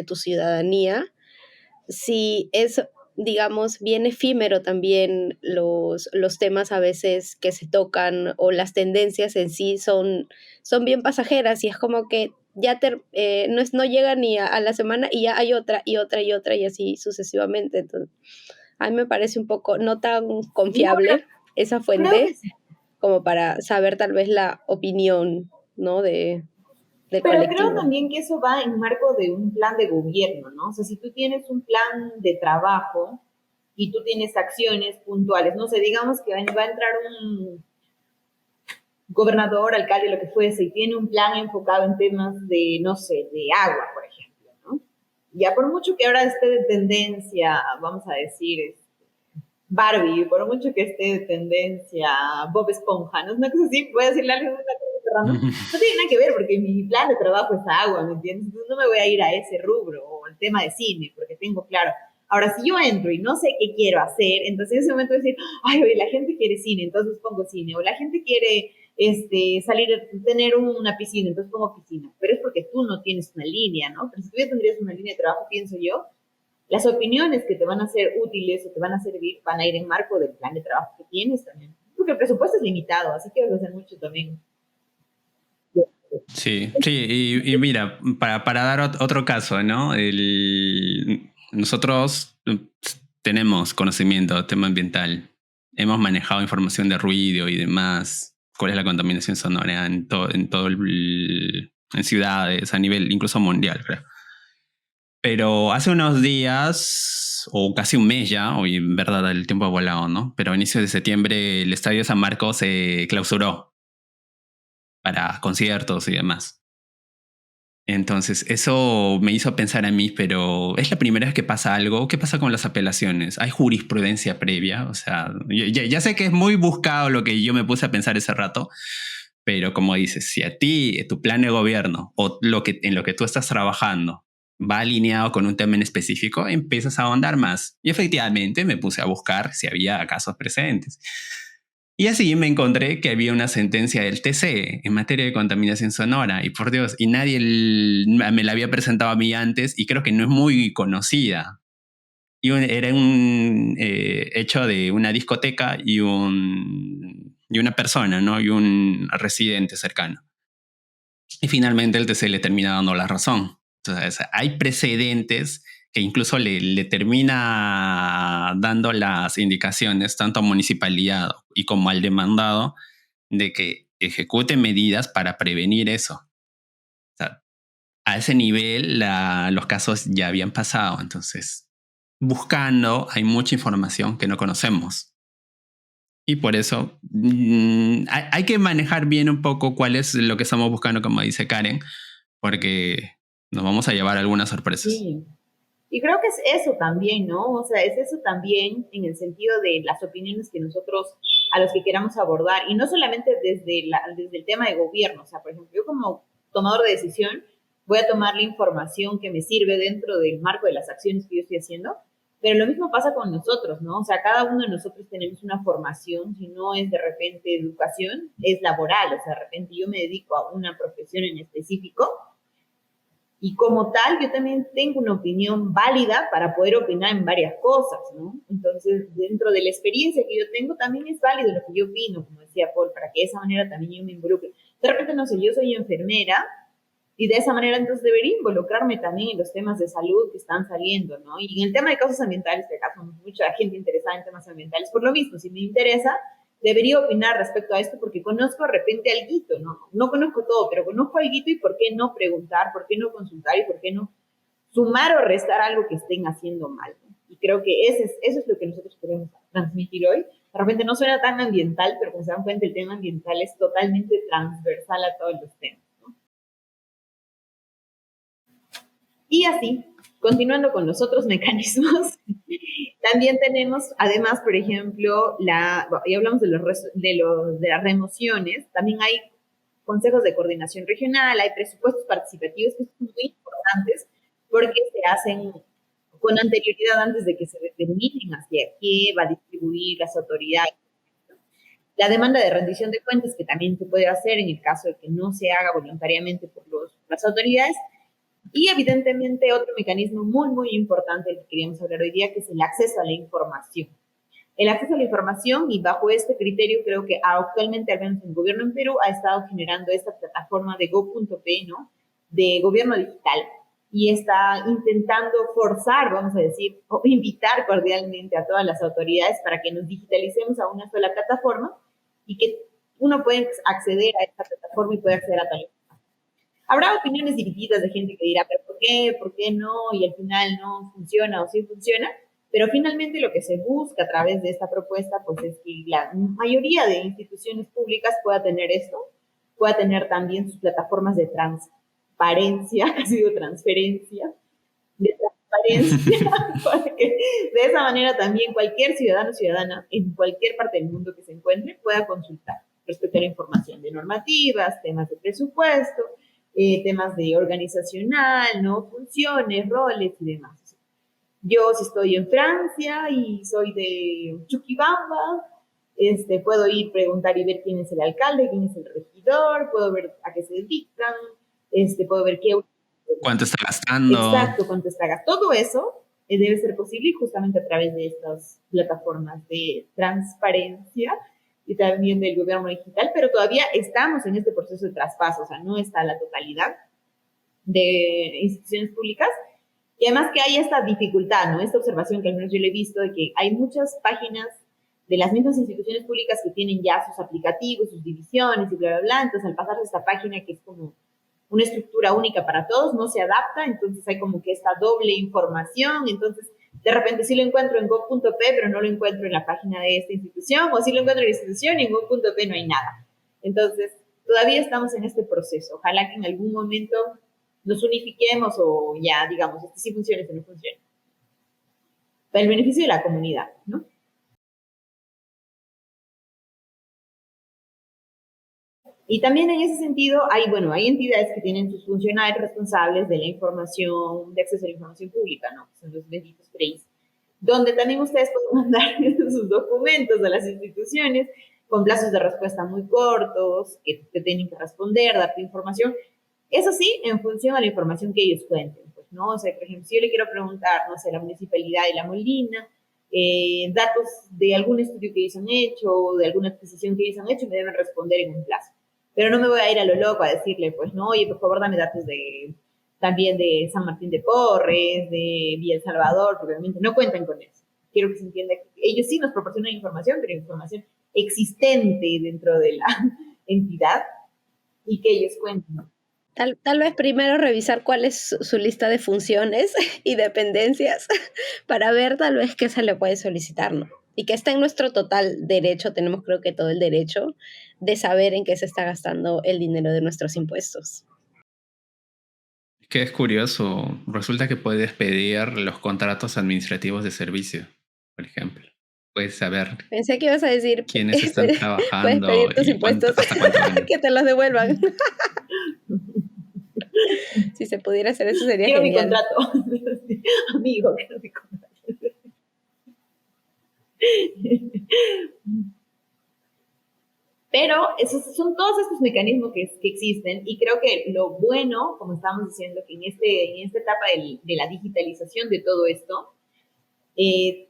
tu ciudadanía si es, digamos, bien efímero también los temas a veces que se tocan o las tendencias en sí son bien pasajeras y es como que ya no llega ni a la semana y ya hay otra y otra y otra y así sucesivamente. Entonces, a mí me parece un poco no tan no, confiable esa creo que fuente sí. como para saber tal vez la opinión, ¿no? Del Pero creo colectivo. también que eso va en marco de un plan de gobierno, ¿no? O sea, si tú tienes un plan de trabajo y tú tienes acciones puntuales, no sé, digamos que va a entrar un gobernador, alcalde, lo que fuese, y tiene un plan enfocado en temas de, no sé, de agua, por ejemplo, ¿no? Ya por mucho que ahora esté de tendencia, vamos a decir, Barbie, por mucho que esté de tendencia Bob Esponja, ¿no? Una cosa así, voy a decirle algo, una cosa random, no tiene nada que ver porque mi plan de trabajo es agua, ¿me entiendes? Entonces no me voy a ir a ese rubro o el tema de cine, porque tengo claro. Ahora, si yo entro y no sé qué quiero hacer, entonces en ese momento voy a decir, ay, oye, la gente quiere cine, entonces pongo cine, o la gente quiere salir, tener una piscina, entonces pongo piscina, pero es porque tú no tienes una línea, ¿no? Pero si tú ya tendrías una línea de trabajo, pienso yo, las opiniones que te van a ser útiles o te van a servir van a ir en marco del plan de trabajo que tienes también. Porque el presupuesto es limitado, así que vas a hacer mucho también. Sí, sí, y mira, para dar otro caso, ¿no? Nosotros tenemos conocimiento del tema ambiental, hemos manejado información de ruido y demás, cuál es la contaminación sonora en ciudades, a nivel incluso mundial, creo. Pero hace unos días, o casi un mes ya, hoy en verdad el tiempo ha volado, ¿no? Pero a inicios de septiembre el Estadio San Marcos se clausuró para conciertos y demás. Entonces, eso me hizo pensar a mí, pero ¿es la primera vez que pasa algo? ¿Qué pasa con las apelaciones? ¿Hay jurisprudencia previa? O sea, ya sé que es muy buscado lo que yo me puse a pensar ese rato, pero como dices, si a ti, tu plan de gobierno o en lo que tú estás trabajando va alineado con un tema en específico, empiezas a ahondar más. Y efectivamente me puse a buscar si había casos presentes. Y así me encontré que había una sentencia del TC en materia de contaminación sonora. Y por Dios, y nadie me la había presentado a mí antes y creo que no es muy conocida. Era un hecho de una discoteca y una persona, ¿no? Y un residente cercano. Y finalmente el TC le termina dando la razón. Entonces, hay precedentes que incluso le termina dando las indicaciones tanto a municipalidad y como al demandado de que ejecute medidas para prevenir eso. O sea, a ese nivel los casos ya habían pasado. Entonces, buscando hay mucha información que no conocemos. Y por eso hay que manejar bien un poco cuál es lo que estamos buscando, como dice Karen, porque nos vamos a llevar algunas sorpresas. Sí. Y creo que es eso también, ¿no? O sea, es eso también en el sentido de las opiniones que nosotros, a los que queramos abordar, y no solamente desde el tema de gobierno, o sea, por ejemplo, yo como tomador de decisión voy a tomar la información que me sirve dentro del marco de las acciones que yo estoy haciendo, pero lo mismo pasa con nosotros, ¿no? O sea, cada uno de nosotros tenemos una formación, si no es de repente educación, es laboral, o sea, de repente yo me dedico a una profesión en específico, y como tal, yo también tengo una opinión válida para poder opinar en varias cosas, ¿no? Entonces, dentro de la experiencia que yo tengo, también es válido lo que yo opino, como decía Paul, para que de esa manera también yo me involucre. De repente, no sé, yo soy enfermera y de esa manera entonces debería involucrarme también en los temas de salud que están saliendo, ¿no? Y en el tema de causas ambientales, que acá somos mucha gente interesada en temas ambientales, por lo mismo, si me interesa, debería opinar respecto a esto porque conozco de repente alguito, ¿no? No conozco todo, pero conozco alguito y por qué no preguntar, por qué no consultar y por qué no sumar o restar algo que estén haciendo mal, ¿no? Y creo que eso es lo que nosotros queremos transmitir hoy. De repente no suena tan ambiental, pero como se dan cuenta, el tema ambiental es totalmente transversal a todos los temas, ¿no? Y así, continuando con los otros mecanismos, también tenemos, además, por ejemplo, ya hablamos de las remociones, también hay consejos de coordinación regional, hay presupuestos participativos que son muy importantes porque se hacen con anterioridad antes de que se determinen hacia qué va a distribuir las autoridades. La demanda de rendición de cuentas, que también se puede hacer en el caso de que no se haga voluntariamente por las autoridades. Y evidentemente otro mecanismo muy, muy importante del que queríamos hablar hoy día, que es el acceso a la información. El acceso a la información, y bajo este criterio creo que actualmente, al menos el gobierno en Perú, ha estado generando esta plataforma de go.p, ¿no? De gobierno digital, y está intentando forzar, vamos a decir, o invitar cordialmente a todas las autoridades para que nos digitalicemos a una sola plataforma y que uno pueda acceder a esta plataforma y pueda acceder a tal información. Habrá opiniones divididas de gente que dirá, pero ¿por qué no? Y al final no funciona o sí funciona. Pero finalmente lo que se busca a través de esta propuesta pues es que la mayoría de instituciones públicas pueda tener esto, pueda tener también sus plataformas de transparencia, casi digo transferencia, de transparencia, para que de esa manera también cualquier ciudadano o ciudadana en cualquier parte del mundo que se encuentre pueda consultar respecto a la información de normativas, temas de presupuesto, temas de organizacional, ¿no? Funciones, roles y demás. Yo si estoy en Francia y soy de Chuquibamba, puedo ir preguntar y ver quién es el alcalde, quién es el regidor, puedo ver a qué se dedican, puedo ver qué... ¿Cuánto está gastando? Exacto, cuánto está gastando. Todo eso debe ser posible justamente a través de estas plataformas de transparencia y también del gobierno digital, pero todavía estamos en este proceso de traspaso, o sea, no está la totalidad de instituciones públicas. Y además que hay esta dificultad, ¿no? Esta observación que al menos yo le he visto de que hay muchas páginas de las mismas instituciones públicas que tienen ya sus aplicativos, sus divisiones y bla, bla, bla. Entonces, al pasar de esta página que es como una estructura única para todos, no se adapta, entonces hay como que esta doble información. Entonces, de repente sí lo encuentro en go.p, pero no lo encuentro en la página de esta institución, o sí lo encuentro en la institución y en go.p no hay nada. Entonces, todavía estamos en este proceso. Ojalá que en algún momento nos unifiquemos o ya, digamos, este sí funciona, este no funciona. Para el beneficio de la comunidad, ¿no? Y también en ese sentido hay entidades que tienen sus funcionarios responsables de la información, de acceso a la información pública, ¿no? Son los benditos PREIs, donde también ustedes pueden mandar sus documentos a las instituciones con plazos de respuesta muy cortos, que te tienen que responder, darte información. Eso sí, en función a la información que ellos cuenten, pues, ¿no? O sea, por ejemplo, si yo le quiero preguntar, no sé, la Municipalidad de La Molina, datos de algún estudio que ellos han hecho o de alguna adquisición que ellos han hecho, me deben responder en un plazo. Pero no me voy a ir a lo loco a decirle, pues, no, oye, por favor, dame datos también de San Martín de Porres, de Villa El Salvador, porque obviamente no cuentan con eso. Quiero que se entienda que ellos sí nos proporcionan información, pero información existente dentro de la entidad y que ellos cuentan. Tal vez primero revisar cuál es su lista de funciones y dependencias para ver tal vez qué se le puede solicitar, ¿no? Y que está en nuestro total derecho, tenemos creo que todo el derecho de saber en qué se está gastando el dinero de nuestros impuestos. Que es curioso, resulta que puedes pedir los contratos administrativos de servicio, por ejemplo. Puedes saber. Pensé que ibas a decir quiénes están trabajando. Puedes pedir tus impuestos que te los devuelvan. Si se pudiera hacer eso sería quiero genial. Mi contrato. Amigo, quiero mi contrato. Pero esos son todos estos mecanismos que existen y creo que lo bueno, como estábamos diciendo, que en esta etapa de la digitalización de todo esto,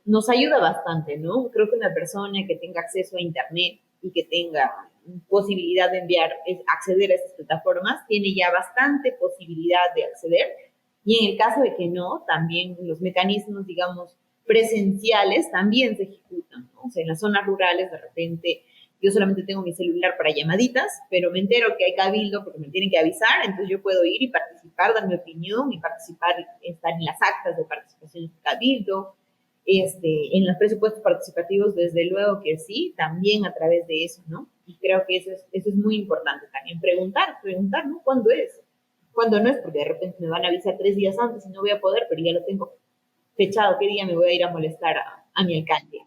nos ayuda bastante, ¿no? Creo que una persona que tenga acceso a Internet y que tenga posibilidad de acceder a estas plataformas, tiene ya bastante posibilidad de acceder. Y en el caso de que no, también los mecanismos, digamos, presenciales también se ejecutan, ¿no? O sea, en las zonas rurales de repente Yo solamente tengo mi celular para llamaditas, pero me entero que hay cabildo porque me tienen que avisar, entonces yo puedo ir y participar, dar mi opinión y participar, estar en las actas de participación de cabildo, en los presupuestos participativos, desde luego que sí, también a través de eso, ¿no? Y creo que eso es muy importante también, preguntar, ¿no? ¿Cuándo es? ¿Cuándo no es? Porque de repente me van a avisar 3 días antes y no voy a poder, pero ya lo tengo fechado, qué día me voy a ir a molestar a mi alcalde.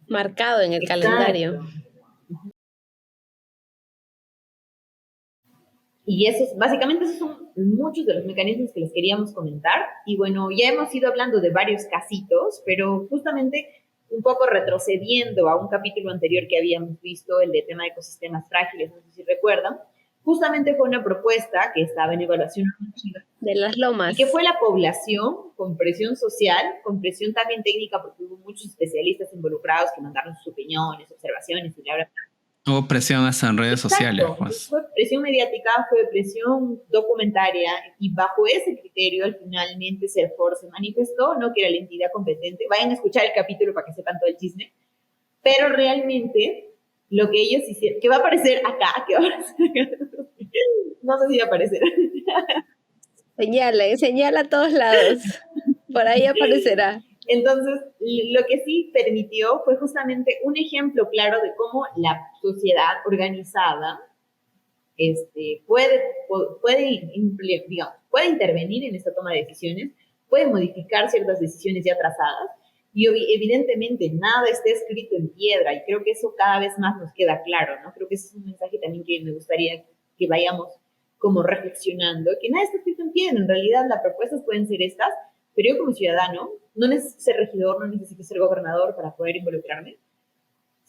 Marcado en el calendario. Y básicamente esos son muchos de los mecanismos que les queríamos comentar. Y bueno, ya hemos ido hablando de varios casitos, pero justamente un poco retrocediendo a un capítulo anterior que habíamos visto, el de tema de ecosistemas frágiles, no sé si recuerdan, justamente fue una propuesta que estaba en evaluación de las lomas. Y que fue la población con presión social, con presión también técnica, porque hubo muchos especialistas involucrados que mandaron sus opiniones, observaciones y bla, bla, bla. Hubo presión hasta en redes sociales. Pues. Fue presión mediática, fue presión documentaria, y bajo ese criterio finalmente Serfor se manifestó, ¿no? Que era la entidad competente. Vayan a escuchar el capítulo para que sepan todo el chisme. Pero realmente lo que ellos hicieron, que va a aparecer acá, no sé si va a aparecer. Señala a todos lados. Por ahí aparecerá. Entonces, lo que sí permitió fue justamente un ejemplo claro de cómo la sociedad organizada puede intervenir en esta toma de decisiones, puede modificar ciertas decisiones ya trazadas, y evidentemente nada está escrito en piedra, y creo que eso cada vez más nos queda claro, ¿no? Creo que ese es un mensaje también que me gustaría que vayamos como reflexionando, que nada está escrito en piedra, en realidad las propuestas pueden ser estas, pero yo como ciudadano, no necesito ser regidor, no necesito ser gobernador para poder involucrarme.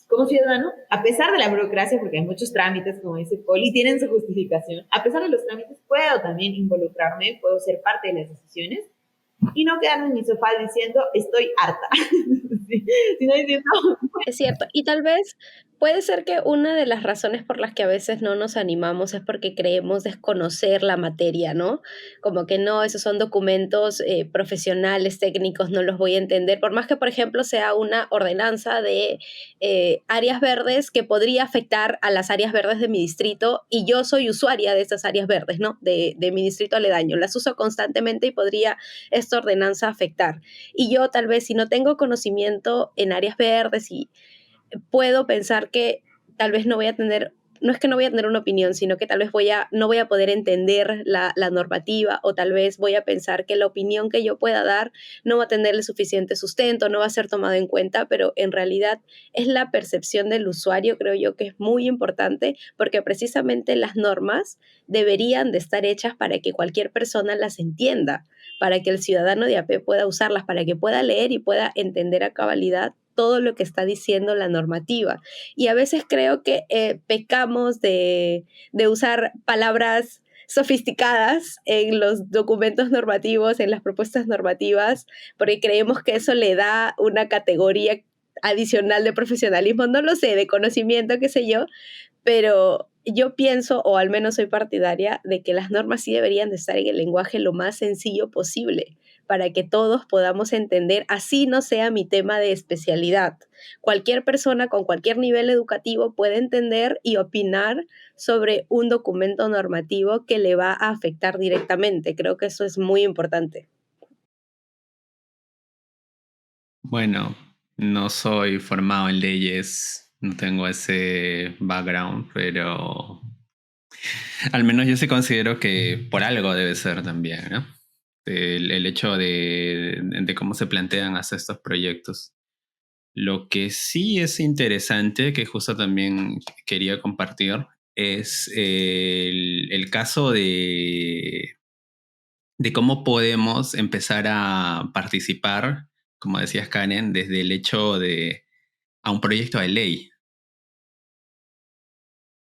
Como ciudadano, a pesar de la burocracia, porque hay muchos trámites, como dice Poli, tienen su justificación, a pesar de los trámites, puedo también involucrarme, puedo ser parte de las decisiones y no quedarme en mi sofá diciendo estoy harta, sino diciendo... Es cierto, y tal vez puede ser que una de las razones por las que a veces no nos animamos es porque creemos desconocer la materia, ¿no? Como que no, esos son documentos profesionales, técnicos, no los voy a entender, por más que, por ejemplo, sea una ordenanza de áreas verdes que podría afectar a las áreas verdes de mi distrito, y yo soy usuaria de estas áreas verdes, ¿no? De mi distrito aledaño, las uso constantemente y podría esta ordenanza afectar. Y yo tal vez, si no tengo conocimiento en áreas verdes, y puedo pensar que tal vez no voy a tener, no es que no voy a tener una opinión, sino que tal vez no voy a poder entender la normativa, o tal vez voy a pensar que la opinión que yo pueda dar no va a tenerle suficiente sustento, no va a ser tomado en cuenta, pero en realidad es la percepción del usuario, creo yo, que es muy importante, porque precisamente las normas deberían de estar hechas para que cualquier persona las entienda, para que el ciudadano de a pie pueda usarlas, para que pueda leer y pueda entender a cabalidad todo lo que está diciendo la normativa. Y a veces creo que pecamos de usar palabras sofisticadas en los documentos normativos, en las propuestas normativas, porque creemos que eso le da una categoría adicional de profesionalismo, no lo sé, de conocimiento, qué sé yo, pero yo pienso, o al menos soy partidaria, de que las normas sí deberían de estar en el lenguaje lo más sencillo posible, para que todos podamos entender, así no sea mi tema de especialidad. Cualquier persona con cualquier nivel educativo puede entender y opinar sobre un documento normativo que le va a afectar directamente. Creo que eso es muy importante. Bueno, no soy formado en leyes, no tengo ese background, pero al menos yo sí considero que por algo debe ser también, ¿no? El hecho de cómo se plantean hacer estos proyectos. Lo que sí es interesante, que justo también quería compartir, es el caso de cómo podemos empezar a participar, como decías Karen, desde el hecho de a un proyecto de ley.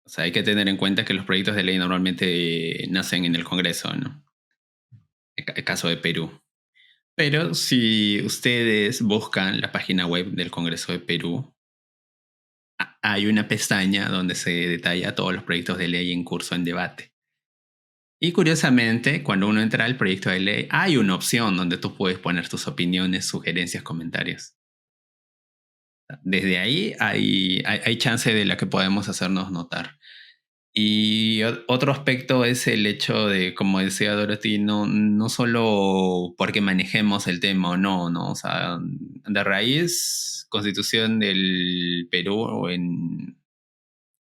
O sea, hay que tener en cuenta que los proyectos de ley normalmente nacen en el Congreso, ¿no? El caso de Perú. Pero si ustedes buscan la página web del Congreso de Perú, hay una pestaña donde se detalla todos los proyectos de ley en curso en debate. Y curiosamente, cuando uno entra al proyecto de ley, hay una opción donde tú puedes poner tus opiniones, sugerencias, comentarios. Desde ahí hay chance de la que podemos hacernos notar. Y otro aspecto es el hecho de, como decía Dorothy, no solo porque manejemos el tema o no, ¿no? O sea, de raíz, Constitución del Perú,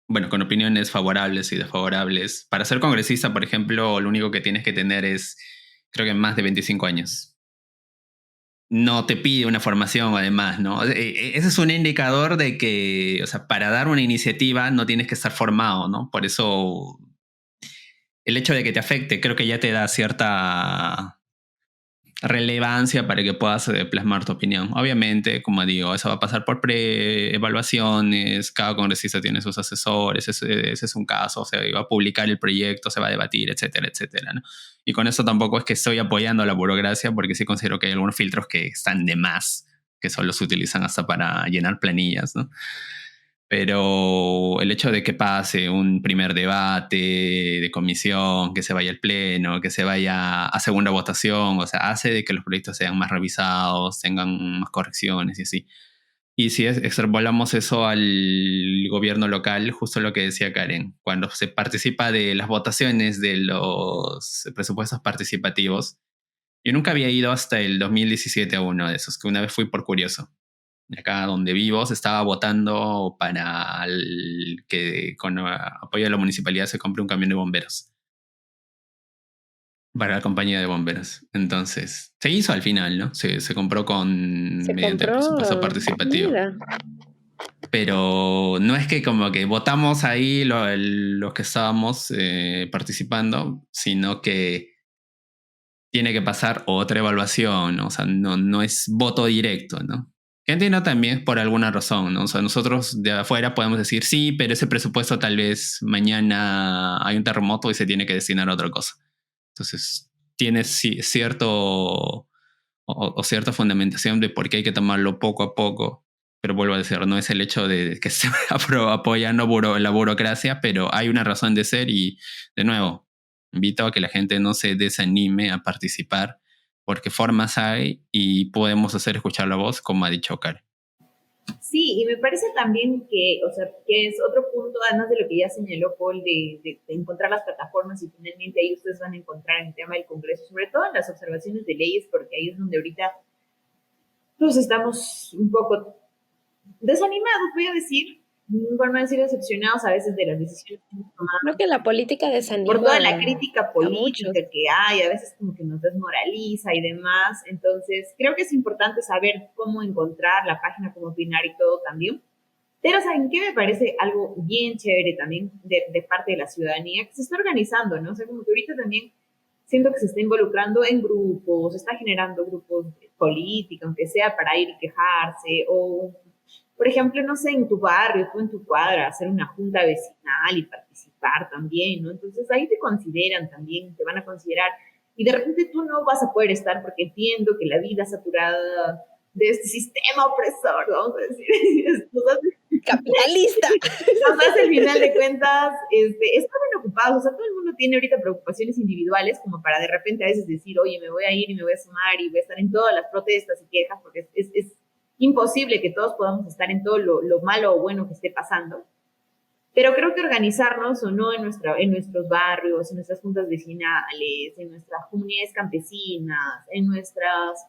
bueno, con opiniones favorables y desfavorables. Para ser congresista, por ejemplo, lo único que tienes que tener es, creo que más de 25 años. No te pide una formación, además, ¿no? Ese es un indicador de que, o sea, para dar una iniciativa no tienes que estar formado, ¿no? Por eso el hecho de que te afecte creo que ya te da cierta relevancia para que puedas plasmar tu opinión. Obviamente, como digo, eso va a pasar por pre-evaluaciones, cada congresista tiene sus asesores, ese es un caso, o sea, va a publicar el proyecto, se va a debatir, etcétera, etcétera, ¿no? Y con eso tampoco es que estoy apoyando la burocracia, porque sí considero que hay algunos filtros que están de más, que solo se utilizan hasta para llenar planillas, ¿no? Pero el hecho de que pase un primer debate de comisión, que se vaya al pleno, que se vaya a segunda votación, o sea, hace de que los proyectos sean más revisados, tengan más correcciones y así. Y si extrapolamos eso al gobierno local, justo lo que decía Karen, cuando se participa de las votaciones de los presupuestos participativos, yo nunca había ido hasta el 2017 a uno de esos, que una vez fui por curioso. Acá donde vivo se estaba votando para que con apoyo de la municipalidad se compre un camión de bomberos para la compañía de bomberos. Entonces, se hizo al final, ¿no? Se compró Se mediante el compró, presupuesto participativo. mira, Pero no es que como que votamos ahí los que estábamos participando, sino que tiene que pasar otra evaluación, ¿no? O sea, no es voto directo, ¿no? Que entiendo también por alguna razón, ¿no? O sea, nosotros de afuera podemos decir, sí, pero ese presupuesto tal vez mañana hay un terremoto y se tiene que destinar a otra cosa. Entonces, tiene cierto o cierta fundamentación de por qué hay que tomarlo poco a poco. Pero vuelvo a decir, no es el hecho de que se apoyando la burocracia, pero hay una razón de ser y, de nuevo, invito a que la gente no se desanime a participar porque formas hay y podemos hacer escuchar la voz, como ha dicho Karen. Sí, y me parece también que, o sea, que es otro punto, además de lo que ya señaló Paul, de encontrar las plataformas y finalmente ahí ustedes van a encontrar en el tema del Congreso, sobre todo en las observaciones de leyes, porque ahí es donde ahorita todos estamos un poco desanimados, voy a decir, por no decir decepcionados a veces de las decisiones que hemos tomado. creo que la política desanima Por toda la crítica a muchos. política que hay, a veces como que nos desmoraliza y demás. Entonces, creo que es importante saber cómo encontrar la página, cómo opinar y todo también. Pero, ¿saben qué? Me parece algo bien chévere también de parte de la ciudadanía que se está organizando, ¿no? O sea, como que ahorita también siento que se está involucrando en grupos, se está generando grupos políticos, aunque sea para ir y quejarse, o, por ejemplo, no sé, en tu barrio, tú en tu cuadra, hacer una junta vecinal y participar también, ¿no? Entonces ahí te consideran también, te van a considerar, y de repente tú no vas a poder estar porque entiendo que la vida saturada de este sistema opresor, vamos a decir, Capitalista. Además, al final de cuentas, están bien ocupados. O sea, todo el mundo tiene ahorita preocupaciones individuales como para de repente a veces decir, oye, me voy a ir y me voy a sumar y voy a estar en todas las protestas y quejas, porque es imposible que todos podamos estar en todo lo malo o bueno que esté pasando. Pero creo que organizarnos o no en nuestros barrios, en nuestras juntas vecinales, en nuestras comunidades campesinas, en nuestras,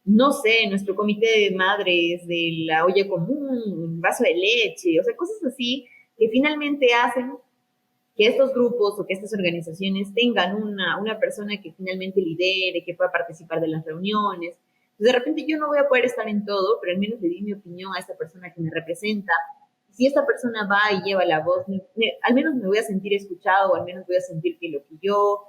no sé, nuestro comité de madres de la olla común, un vaso de leche, o sea, cosas así que finalmente hacen que estos grupos o que estas organizaciones tengan una persona que finalmente lidere, que pueda participar de las reuniones. Entonces, de repente yo no voy a poder estar en todo, pero al menos le di mi opinión a esta persona que me representa. Si esta persona va y lleva la voz, al menos me voy a sentir escuchado, o al menos voy a sentir que lo que yo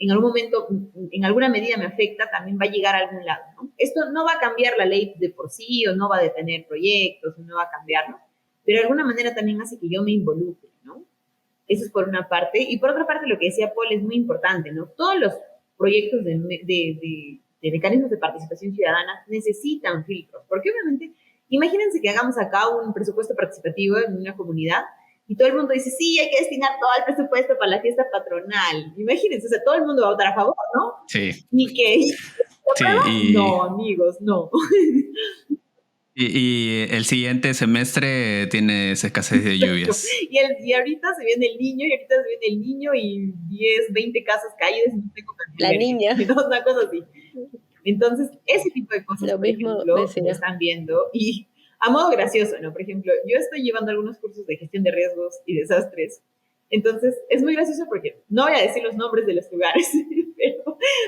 en algún momento, en alguna medida me afecta, también va a llegar a algún lado, ¿no? Esto no va a cambiar la ley de por sí, o no va a detener proyectos, o no va a cambiarlo, pero de alguna manera también hace que yo me involucre, ¿no? Eso es por una parte. Y por otra parte, lo que decía Paul es muy importante, ¿no? Todos los proyectos de mecanismos de participación ciudadana necesitan filtros, porque obviamente, imagínense que hagamos acá un presupuesto participativo en una comunidad y todo el mundo dice, sí, hay que destinar todo el presupuesto para la fiesta patronal. Imagínense, o sea, todo el mundo va a votar a favor, ¿no? Sí. Ni que... Sí, No, amigos, no. Y el siguiente semestre tiene escasez de lluvias. Y ahorita se viene el niño, y 10, 20 casas caídas y no tengo La niña. una cosa así. Entonces, ese tipo de cosas, Lo por mismo ejemplo, decía. se están viendo y a modo gracioso, ¿no? Por ejemplo, yo estoy llevando algunos cursos de gestión de riesgos y desastres. Entonces, es muy gracioso porque no voy a decir los nombres de los lugares,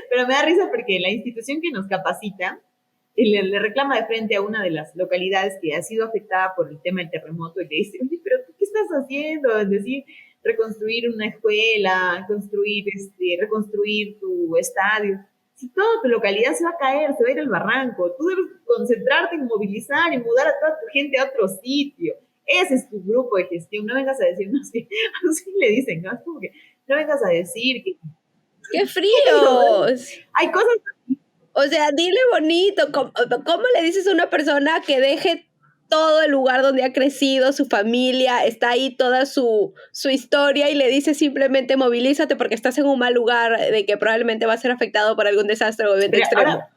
pero me da risa porque la institución que nos capacita le reclama de frente a una de las localidades que ha sido afectada por el tema del terremoto y le dice, oye, pero ¿tú qué estás haciendo? Es decir, reconstruir una escuela, reconstruir tu estadio. Si toda tu localidad se va a caer, se va a ir al barranco, tú debes concentrarte en movilizar y mudar a toda tu gente a otro sitio. Ese es tu grupo de gestión. No vengas a decir, no sé, así le dicen, ¿no? Es como que no vengas a decir que... ¡Qué fríos! Hay cosas... O sea, dile bonito. ¿Cómo le dices a una persona que deje todo el lugar donde ha crecido, su familia, está ahí toda su historia y le dices simplemente movilízate porque estás en un mal lugar de que probablemente va a ser afectado por algún desastre o evento extremo? Ahora,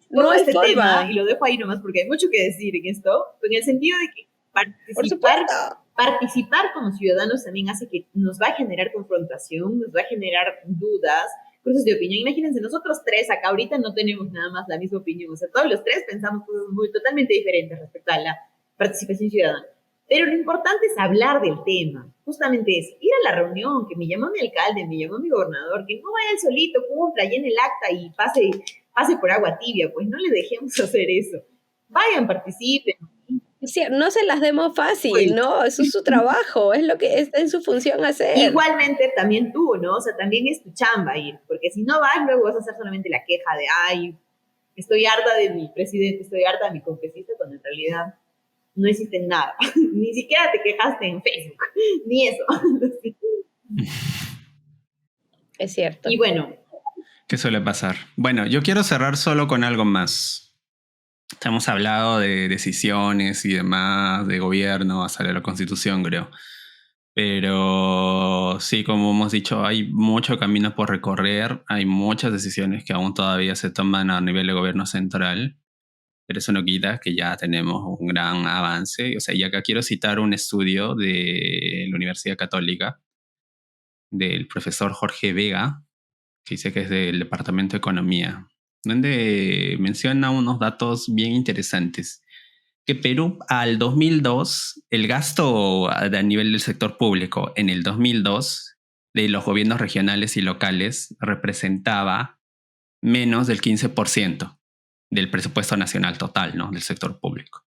no hay forma. Tema, y lo dejo ahí nomás porque hay mucho que decir en esto, en el sentido de que participar como ciudadanos también hace que nos va a generar confrontación, nos va a generar dudas, cruces de opinión. Imagínense, nosotros tres acá ahorita no tenemos nada más la misma opinión, o sea, todos los tres pensamos cosas totalmente diferentes respecto a la participación ciudadana. Pero lo importante es hablar del tema, justamente es ir a la reunión, que me llamó mi alcalde, me llamó mi gobernador, que no vaya él solito, cumpla, llene el acta y pase por agua tibia, pues no le dejemos hacer eso. Vayan, participen. Sí, no se las demos fácil, ¿no? Eso es su trabajo, es lo que está en su función hacer. Igualmente también tú, ¿no? O sea, también es tu chamba ir, porque si no vas, luego vas a hacer solamente la queja de, ay, estoy harta de mi presidente, estoy harta de mi congresista, cuando en realidad no hiciste nada. Ni siquiera te quejaste en Facebook, ni eso. Es cierto. Y bueno. ¿Qué suele pasar? Bueno, yo quiero cerrar solo con algo más. Hemos hablado de decisiones y demás, de gobierno, hasta de la Constitución, creo. Pero sí, como hemos dicho, hay mucho camino por recorrer, hay muchas decisiones que aún todavía se toman a nivel de gobierno central, pero eso no quita que ya tenemos un gran avance. O sea, y acá quiero citar un estudio de la Universidad Católica, del profesor Jorge Vega, que dice que es del Departamento de Economía, donde menciona unos datos bien interesantes. Que Perú al 2002, el gasto a nivel del sector público en el 2002 de los gobiernos regionales y locales representaba menos del 15% del presupuesto nacional total, ¿no? Del sector público.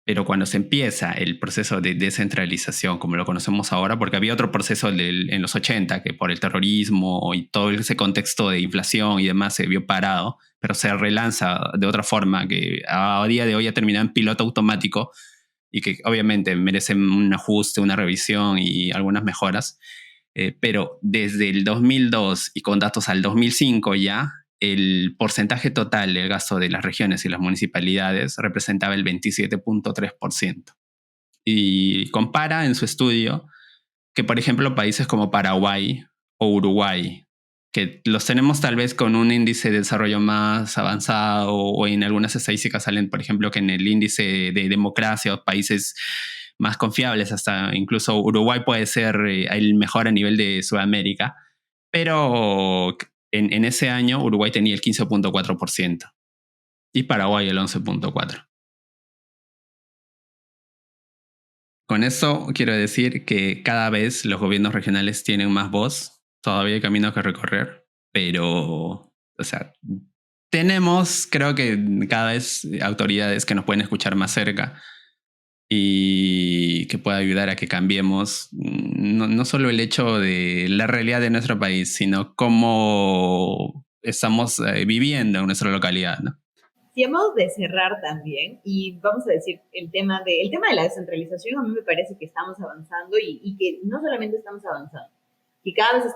Pero cuando se empieza el proceso de descentralización, como lo conocemos ahora, porque había otro proceso en los 80, que por el terrorismo y todo ese contexto de inflación y demás se vio parado, pero se relanza de otra forma, que a día de hoy ha terminado en piloto automático y que obviamente merecen un ajuste, una revisión y algunas mejoras. Pero desde el 2002 y con datos al 2005 ya, el porcentaje total del gasto de las regiones y las municipalidades representaba el 27.3%. Y compara en su estudio que, por ejemplo, países como Paraguay o Uruguay, que los tenemos tal vez con un índice de desarrollo más avanzado, o en algunas estadísticas salen, por ejemplo, que en el índice de democracia o países más confiables, hasta incluso Uruguay puede ser el mejor a nivel de Sudamérica, pero en ese año Uruguay tenía el 15.4% y Paraguay el 11.4%. Con eso quiero decir que cada vez los gobiernos regionales tienen más voz, todavía hay camino que recorrer, pero, o sea, tenemos, creo que cada vez autoridades que nos pueden escuchar más cerca y que pueda ayudar a que cambiemos no solo el hecho de la realidad de nuestro país, sino cómo estamos viviendo en nuestra localidad, ¿no? Si hemos de cerrar también, y vamos a decir el tema de la descentralización, a mí me parece que estamos avanzando y que no solamente estamos avanzando, que cada vez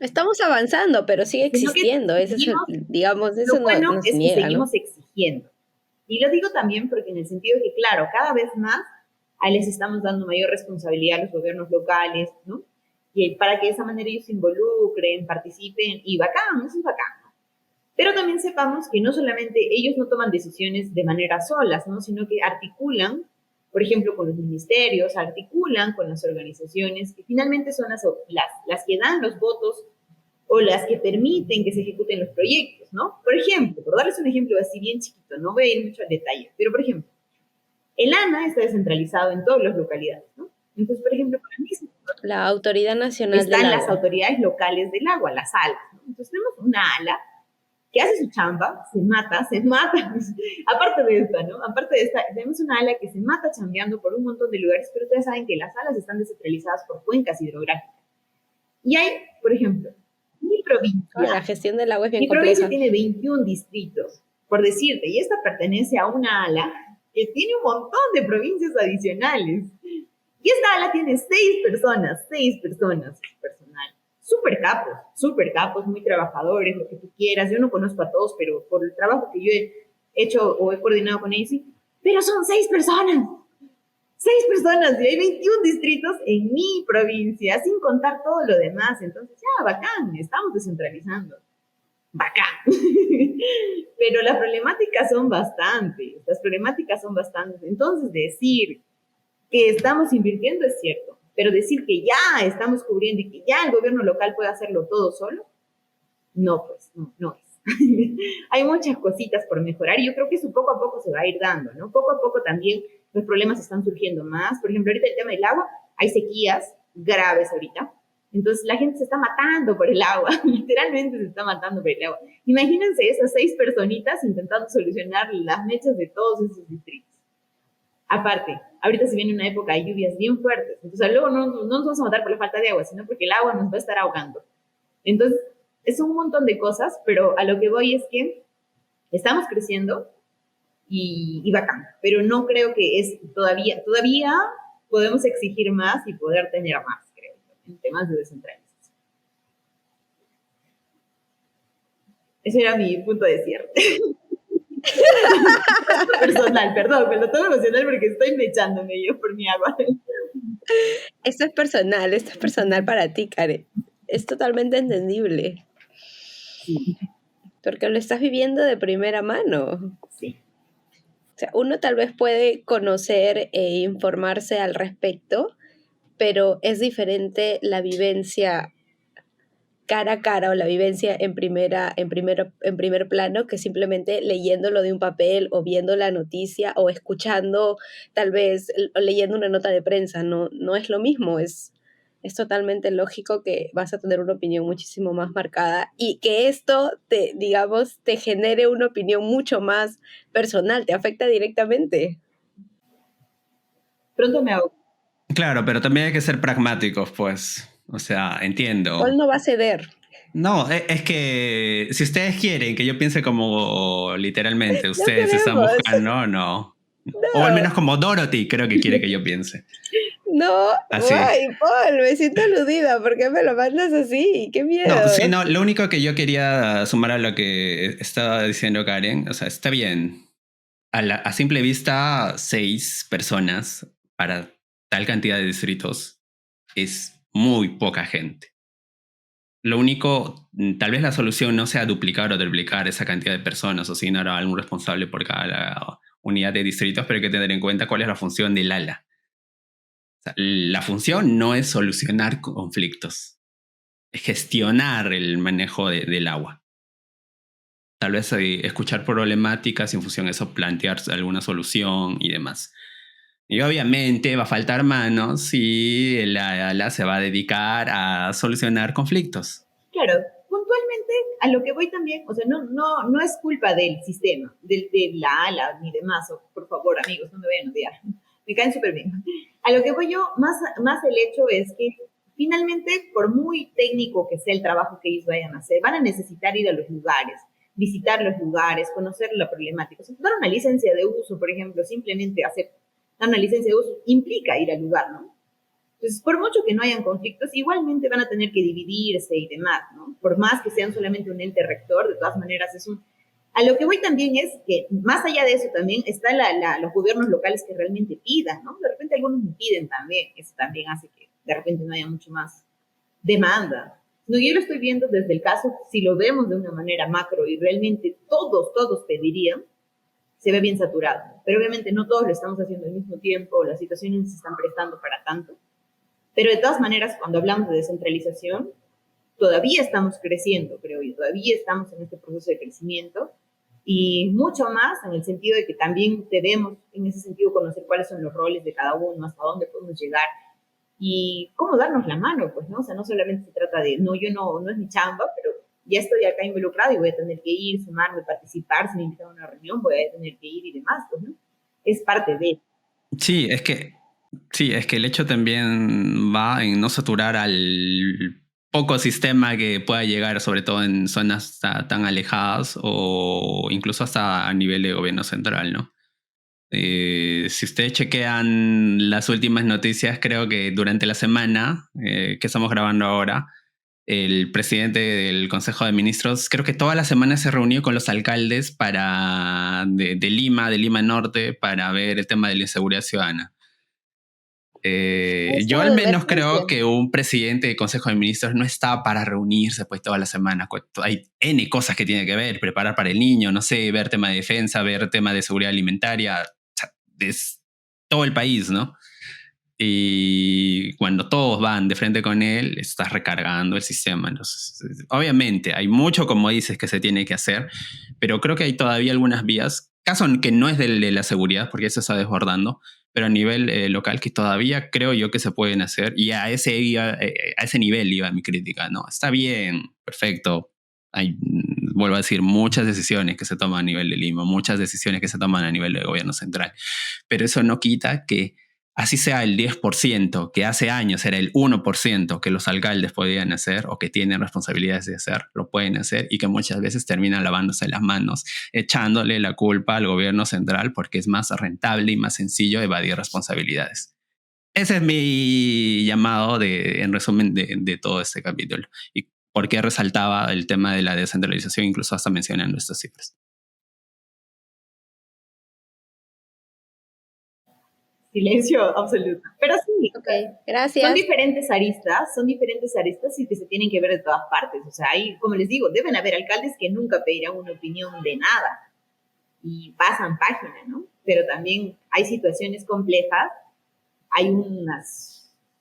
estamos avanzando, pero sigue existiendo. Eso es, digamos, eso no se niega, seguimos exigiendo. Y lo digo también porque en el sentido de que, claro, cada vez más les estamos dando mayor responsabilidad a los gobiernos locales, ¿no? Y para que de esa manera ellos se involucren, participen, y bacán, eso es bacán. Pero también sepamos que no solamente ellos no toman decisiones de manera solas, ¿no? Sino que articulan, por ejemplo, con los ministerios, articulan con las organizaciones que finalmente son las que dan los votos o las que permiten que se ejecuten los proyectos, ¿no? Por ejemplo, por darles un ejemplo así bien chiquito, no voy a ir mucho al detalle, pero por ejemplo, el ANA está descentralizado en todas las localidades, ¿no? Entonces, por ejemplo, para mí La Autoridad Nacional del están Agua. las autoridades locales del agua, las ALA, ¿no? Entonces tenemos una ALA que hace su chamba, se mata. Aparte de esta, ¿no? Aparte de esta, tenemos una ala que se mata chambeando por un montón de lugares, pero ustedes saben que las alas están descentralizadas por cuencas hidrográficas. Y hay, por ejemplo, mi provincia. La gestión del agua es bien mi compleja. provincia tiene 21 distritos, por decirte, y esta pertenece a una ala que tiene un montón de provincias adicionales. Y esta ala tiene 6 personas personal. Súper capos, muy trabajadores, lo que tú quieras. Yo no conozco a todos, pero por el trabajo que yo he hecho o he coordinado con ellos, sí. Pero son 6 personas. 6 personas y hay 21 distritos en mi provincia, sin contar todo lo demás. Entonces, ya, bacán, estamos descentralizando. Bacán. Pero las problemáticas son bastantes. Entonces, decir que estamos invirtiendo es cierto, pero decir que ya estamos cubriendo y que ya el gobierno local puede hacerlo todo solo, no, pues, no es. Hay muchas cositas por mejorar y yo creo que eso poco a poco se va a ir dando, ¿no? Poco a poco también los problemas están surgiendo más. Por ejemplo, ahorita el tema del agua, hay sequías graves ahorita. Entonces la gente se está matando por el agua, literalmente se está matando por el agua. Imagínense esas 6 personitas intentando solucionar las mechas de todos esos distritos. Aparte, ahorita se viene una época de lluvias bien fuertes, entonces luego no nos vamos a matar por la falta de agua, sino porque el agua nos va a estar ahogando. Entonces, es un montón de cosas, pero a lo que voy es que estamos creciendo y bacán, pero no creo que es todavía podemos exigir más y poder tener más, creo, en temas de descentralización. Ese era mi punto de cierre. Personal, perdón, me lo tomo emocional porque estoy mechándome yo por mi agua. Esto es personal para ti, Karen. Es totalmente entendible. Sí. Porque lo estás viviendo de primera mano. Sí. O sea, uno tal vez puede conocer e informarse al respecto, pero es diferente la vivencia cara a cara o la vivencia en primer plano que simplemente leyéndolo de un papel o viendo la noticia o escuchando tal vez o leyendo una nota de prensa. No es lo mismo, es totalmente lógico que vas a tener una opinión muchísimo más marcada y que esto te genere una opinión mucho más personal, te afecta directamente. Pronto me hago. Claro, pero también hay que ser pragmáticos, pues. O sea, entiendo. Paul no va a ceder. No, es que si ustedes quieren que yo piense como literalmente ustedes están buscando, no. O al menos como Dorothy creo que quiere que yo piense. No, así. Ay, Paul, me siento aludida. ¿Por qué me lo mandas así? ¡Qué miedo! No, sí, no, lo único que yo quería sumar a lo que estaba diciendo Karen, o sea, está bien. A simple vista, 6 personas para tal cantidad de distritos es muy poca gente. Lo único, tal vez la solución no sea duplicar o triplicar esa cantidad de personas o asignar a algún responsable por cada unidad de distritos, pero hay que tener en cuenta cuál es la función del ALA. O sea, la función no es solucionar conflictos, es gestionar el manejo del agua. Tal vez escuchar problemáticas y en función de eso plantear alguna solución y demás. Y obviamente va a faltar manos y el ALA se va a dedicar a solucionar conflictos. Claro, puntualmente a lo que voy también, o sea, no es culpa del sistema, de la ALA ni demás, por favor, amigos, no me vayan a odiar, me caen súper bien. A lo que voy yo, más el hecho es que finalmente, por muy técnico que sea el trabajo que ellos vayan a hacer, van a necesitar ir a los lugares, visitar los lugares, conocer la problemática. O sea, dar una licencia de uso, por ejemplo, simplemente dar una licencia de uso implica ir al lugar, ¿no? Entonces, por mucho que no hayan conflictos, igualmente van a tener que dividirse y demás, ¿no? Por más que sean solamente un ente rector, de todas maneras es un... A lo que voy también es que, más allá de eso también, están los gobiernos locales que realmente pidan, ¿no? De repente algunos no piden también, eso también hace que de repente no haya mucho más demanda. No, yo lo estoy viendo desde el caso, si lo vemos de una manera macro y realmente todos pedirían, se ve bien saturado. Pero obviamente no todos lo estamos haciendo al mismo tiempo, las situaciones se están prestando para tanto. Pero de todas maneras, cuando hablamos de descentralización, todavía estamos creciendo, creo yo, todavía estamos en este proceso de crecimiento y mucho más en el sentido de que también debemos, en ese sentido, conocer cuáles son los roles de cada uno, hasta dónde podemos llegar y cómo darnos la mano, pues, ¿no? O sea, no solamente se trata de, no, yo no es mi chamba, pero ya estoy acá involucrado y voy a tener que ir, sumarme, participar, si me invitan a una reunión voy a tener que ir y demás, pues, ¿no? Es parte de... Sí, es que el hecho también va en no saturar al poco sistema que pueda llegar, sobre todo en zonas tan alejadas o incluso hasta a nivel de gobierno central, ¿no? Si ustedes chequean las últimas noticias, creo que durante la semana que estamos grabando ahora, el presidente del Consejo de Ministros, creo que toda la semana se reunió con los alcaldes de Lima Norte, para ver el tema de la inseguridad ciudadana. Yo al menos creo que un presidente de Consejo de Ministros no está para reunirse pues toda la semana. Hay N cosas que tiene que ver, preparar para el niño, no sé, ver tema de defensa, ver tema de seguridad alimentaria, es todo el país, ¿no? Y cuando todos van de frente con él, estás recargando el sistema. Entonces, obviamente, hay mucho, como dices, que se tiene que hacer, pero creo que hay todavía algunas vías, caso que no es de la seguridad, porque eso está desbordando, pero a nivel local que todavía creo yo que se pueden hacer, y a ese nivel iba mi crítica, ¿no? Está bien, perfecto. Hay, vuelvo a decir, muchas decisiones que se toman a nivel de Lima, muchas decisiones que se toman a nivel del gobierno central, pero eso no quita que así sea el 10%, que hace años era el 1% que los alcaldes podían hacer o que tienen responsabilidades de hacer, lo pueden hacer, y que muchas veces terminan lavándose las manos, echándole la culpa al gobierno central porque es más rentable y más sencillo evadir responsabilidades. Ese es mi llamado en resumen de todo este capítulo. Y por qué resaltaba el tema de la descentralización, incluso hasta mencionando estas cifras. Silencio absoluto. Pero sí, okay, gracias. Son diferentes aristas y que se tienen que ver de todas partes. O sea, hay, como les digo, deben haber alcaldes que nunca pedirán una opinión de nada y pasan página, ¿no? Pero también hay situaciones complejas, hay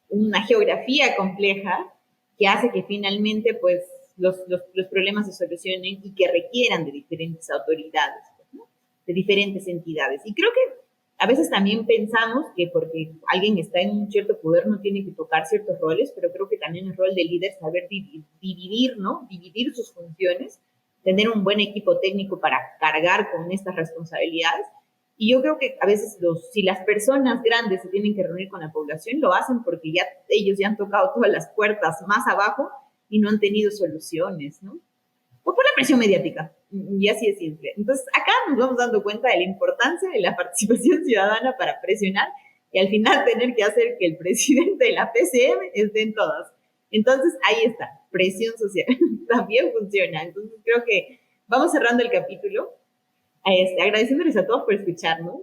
una geografía compleja que hace que finalmente, pues, los problemas se solucionen y que requieran de diferentes autoridades, ¿no? De diferentes entidades. Y creo que a veces también pensamos que porque alguien está en un cierto poder no tiene que tocar ciertos roles, pero creo que también el rol del líder es saber dividir, ¿no? Dividir sus funciones, tener un buen equipo técnico para cargar con estas responsabilidades. Y yo creo que a veces si las personas grandes se tienen que reunir con la población, lo hacen porque ellos ya han tocado todas las puertas más abajo y no han tenido soluciones, ¿no? O por la presión mediática, y así es siempre. Entonces, acá nos vamos dando cuenta de la importancia de la participación ciudadana para presionar y al final tener que hacer que el presidente de la PCM esté en todas. Entonces, ahí está, presión social. También funciona. Entonces, creo que vamos cerrando el capítulo, agradeciéndoles a todos por escucharnos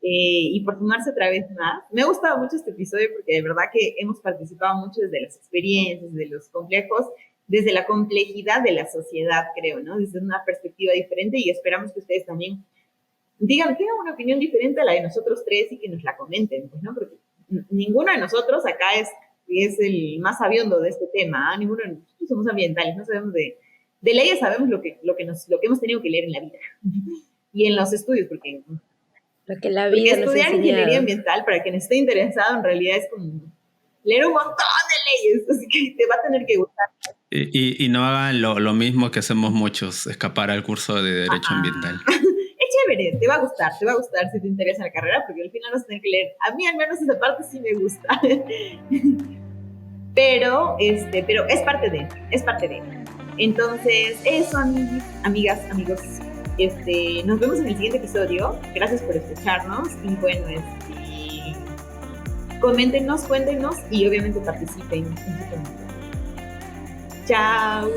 y por sumarse otra vez más. Me ha gustado mucho este episodio porque de verdad que hemos participado mucho desde las experiencias, de los complejos, desde la complejidad de la sociedad, creo, ¿no? Desde una perspectiva diferente y esperamos que ustedes también tengan una opinión diferente a la de nosotros tres y que nos la comenten, pues, ¿no? Porque ninguno de nosotros acá es el más sabiondo de este tema, ¿eh? Ninguno de nosotros somos ambientales, no sabemos de leyes, sabemos lo que hemos tenido que leer en la vida y en los estudios, porque lo que la vida porque estudiar ingeniería ambiental, para quien esté interesado, en realidad es como leer un montón de leyes, así que te va a tener que gustar. Y no hagan lo mismo que hacemos muchos, escapar al curso de Derecho Ambiental. Es chévere, te va a gustar si te interesa la carrera, porque al final vas a tener que leer. A mí al menos esa parte sí me gusta. pero es parte de. Entonces, eso, amigas, amigos. Nos vemos en el siguiente episodio. Gracias por escucharnos y bueno, coméntenos, cuéntenos y obviamente participen en su comentario. Chao.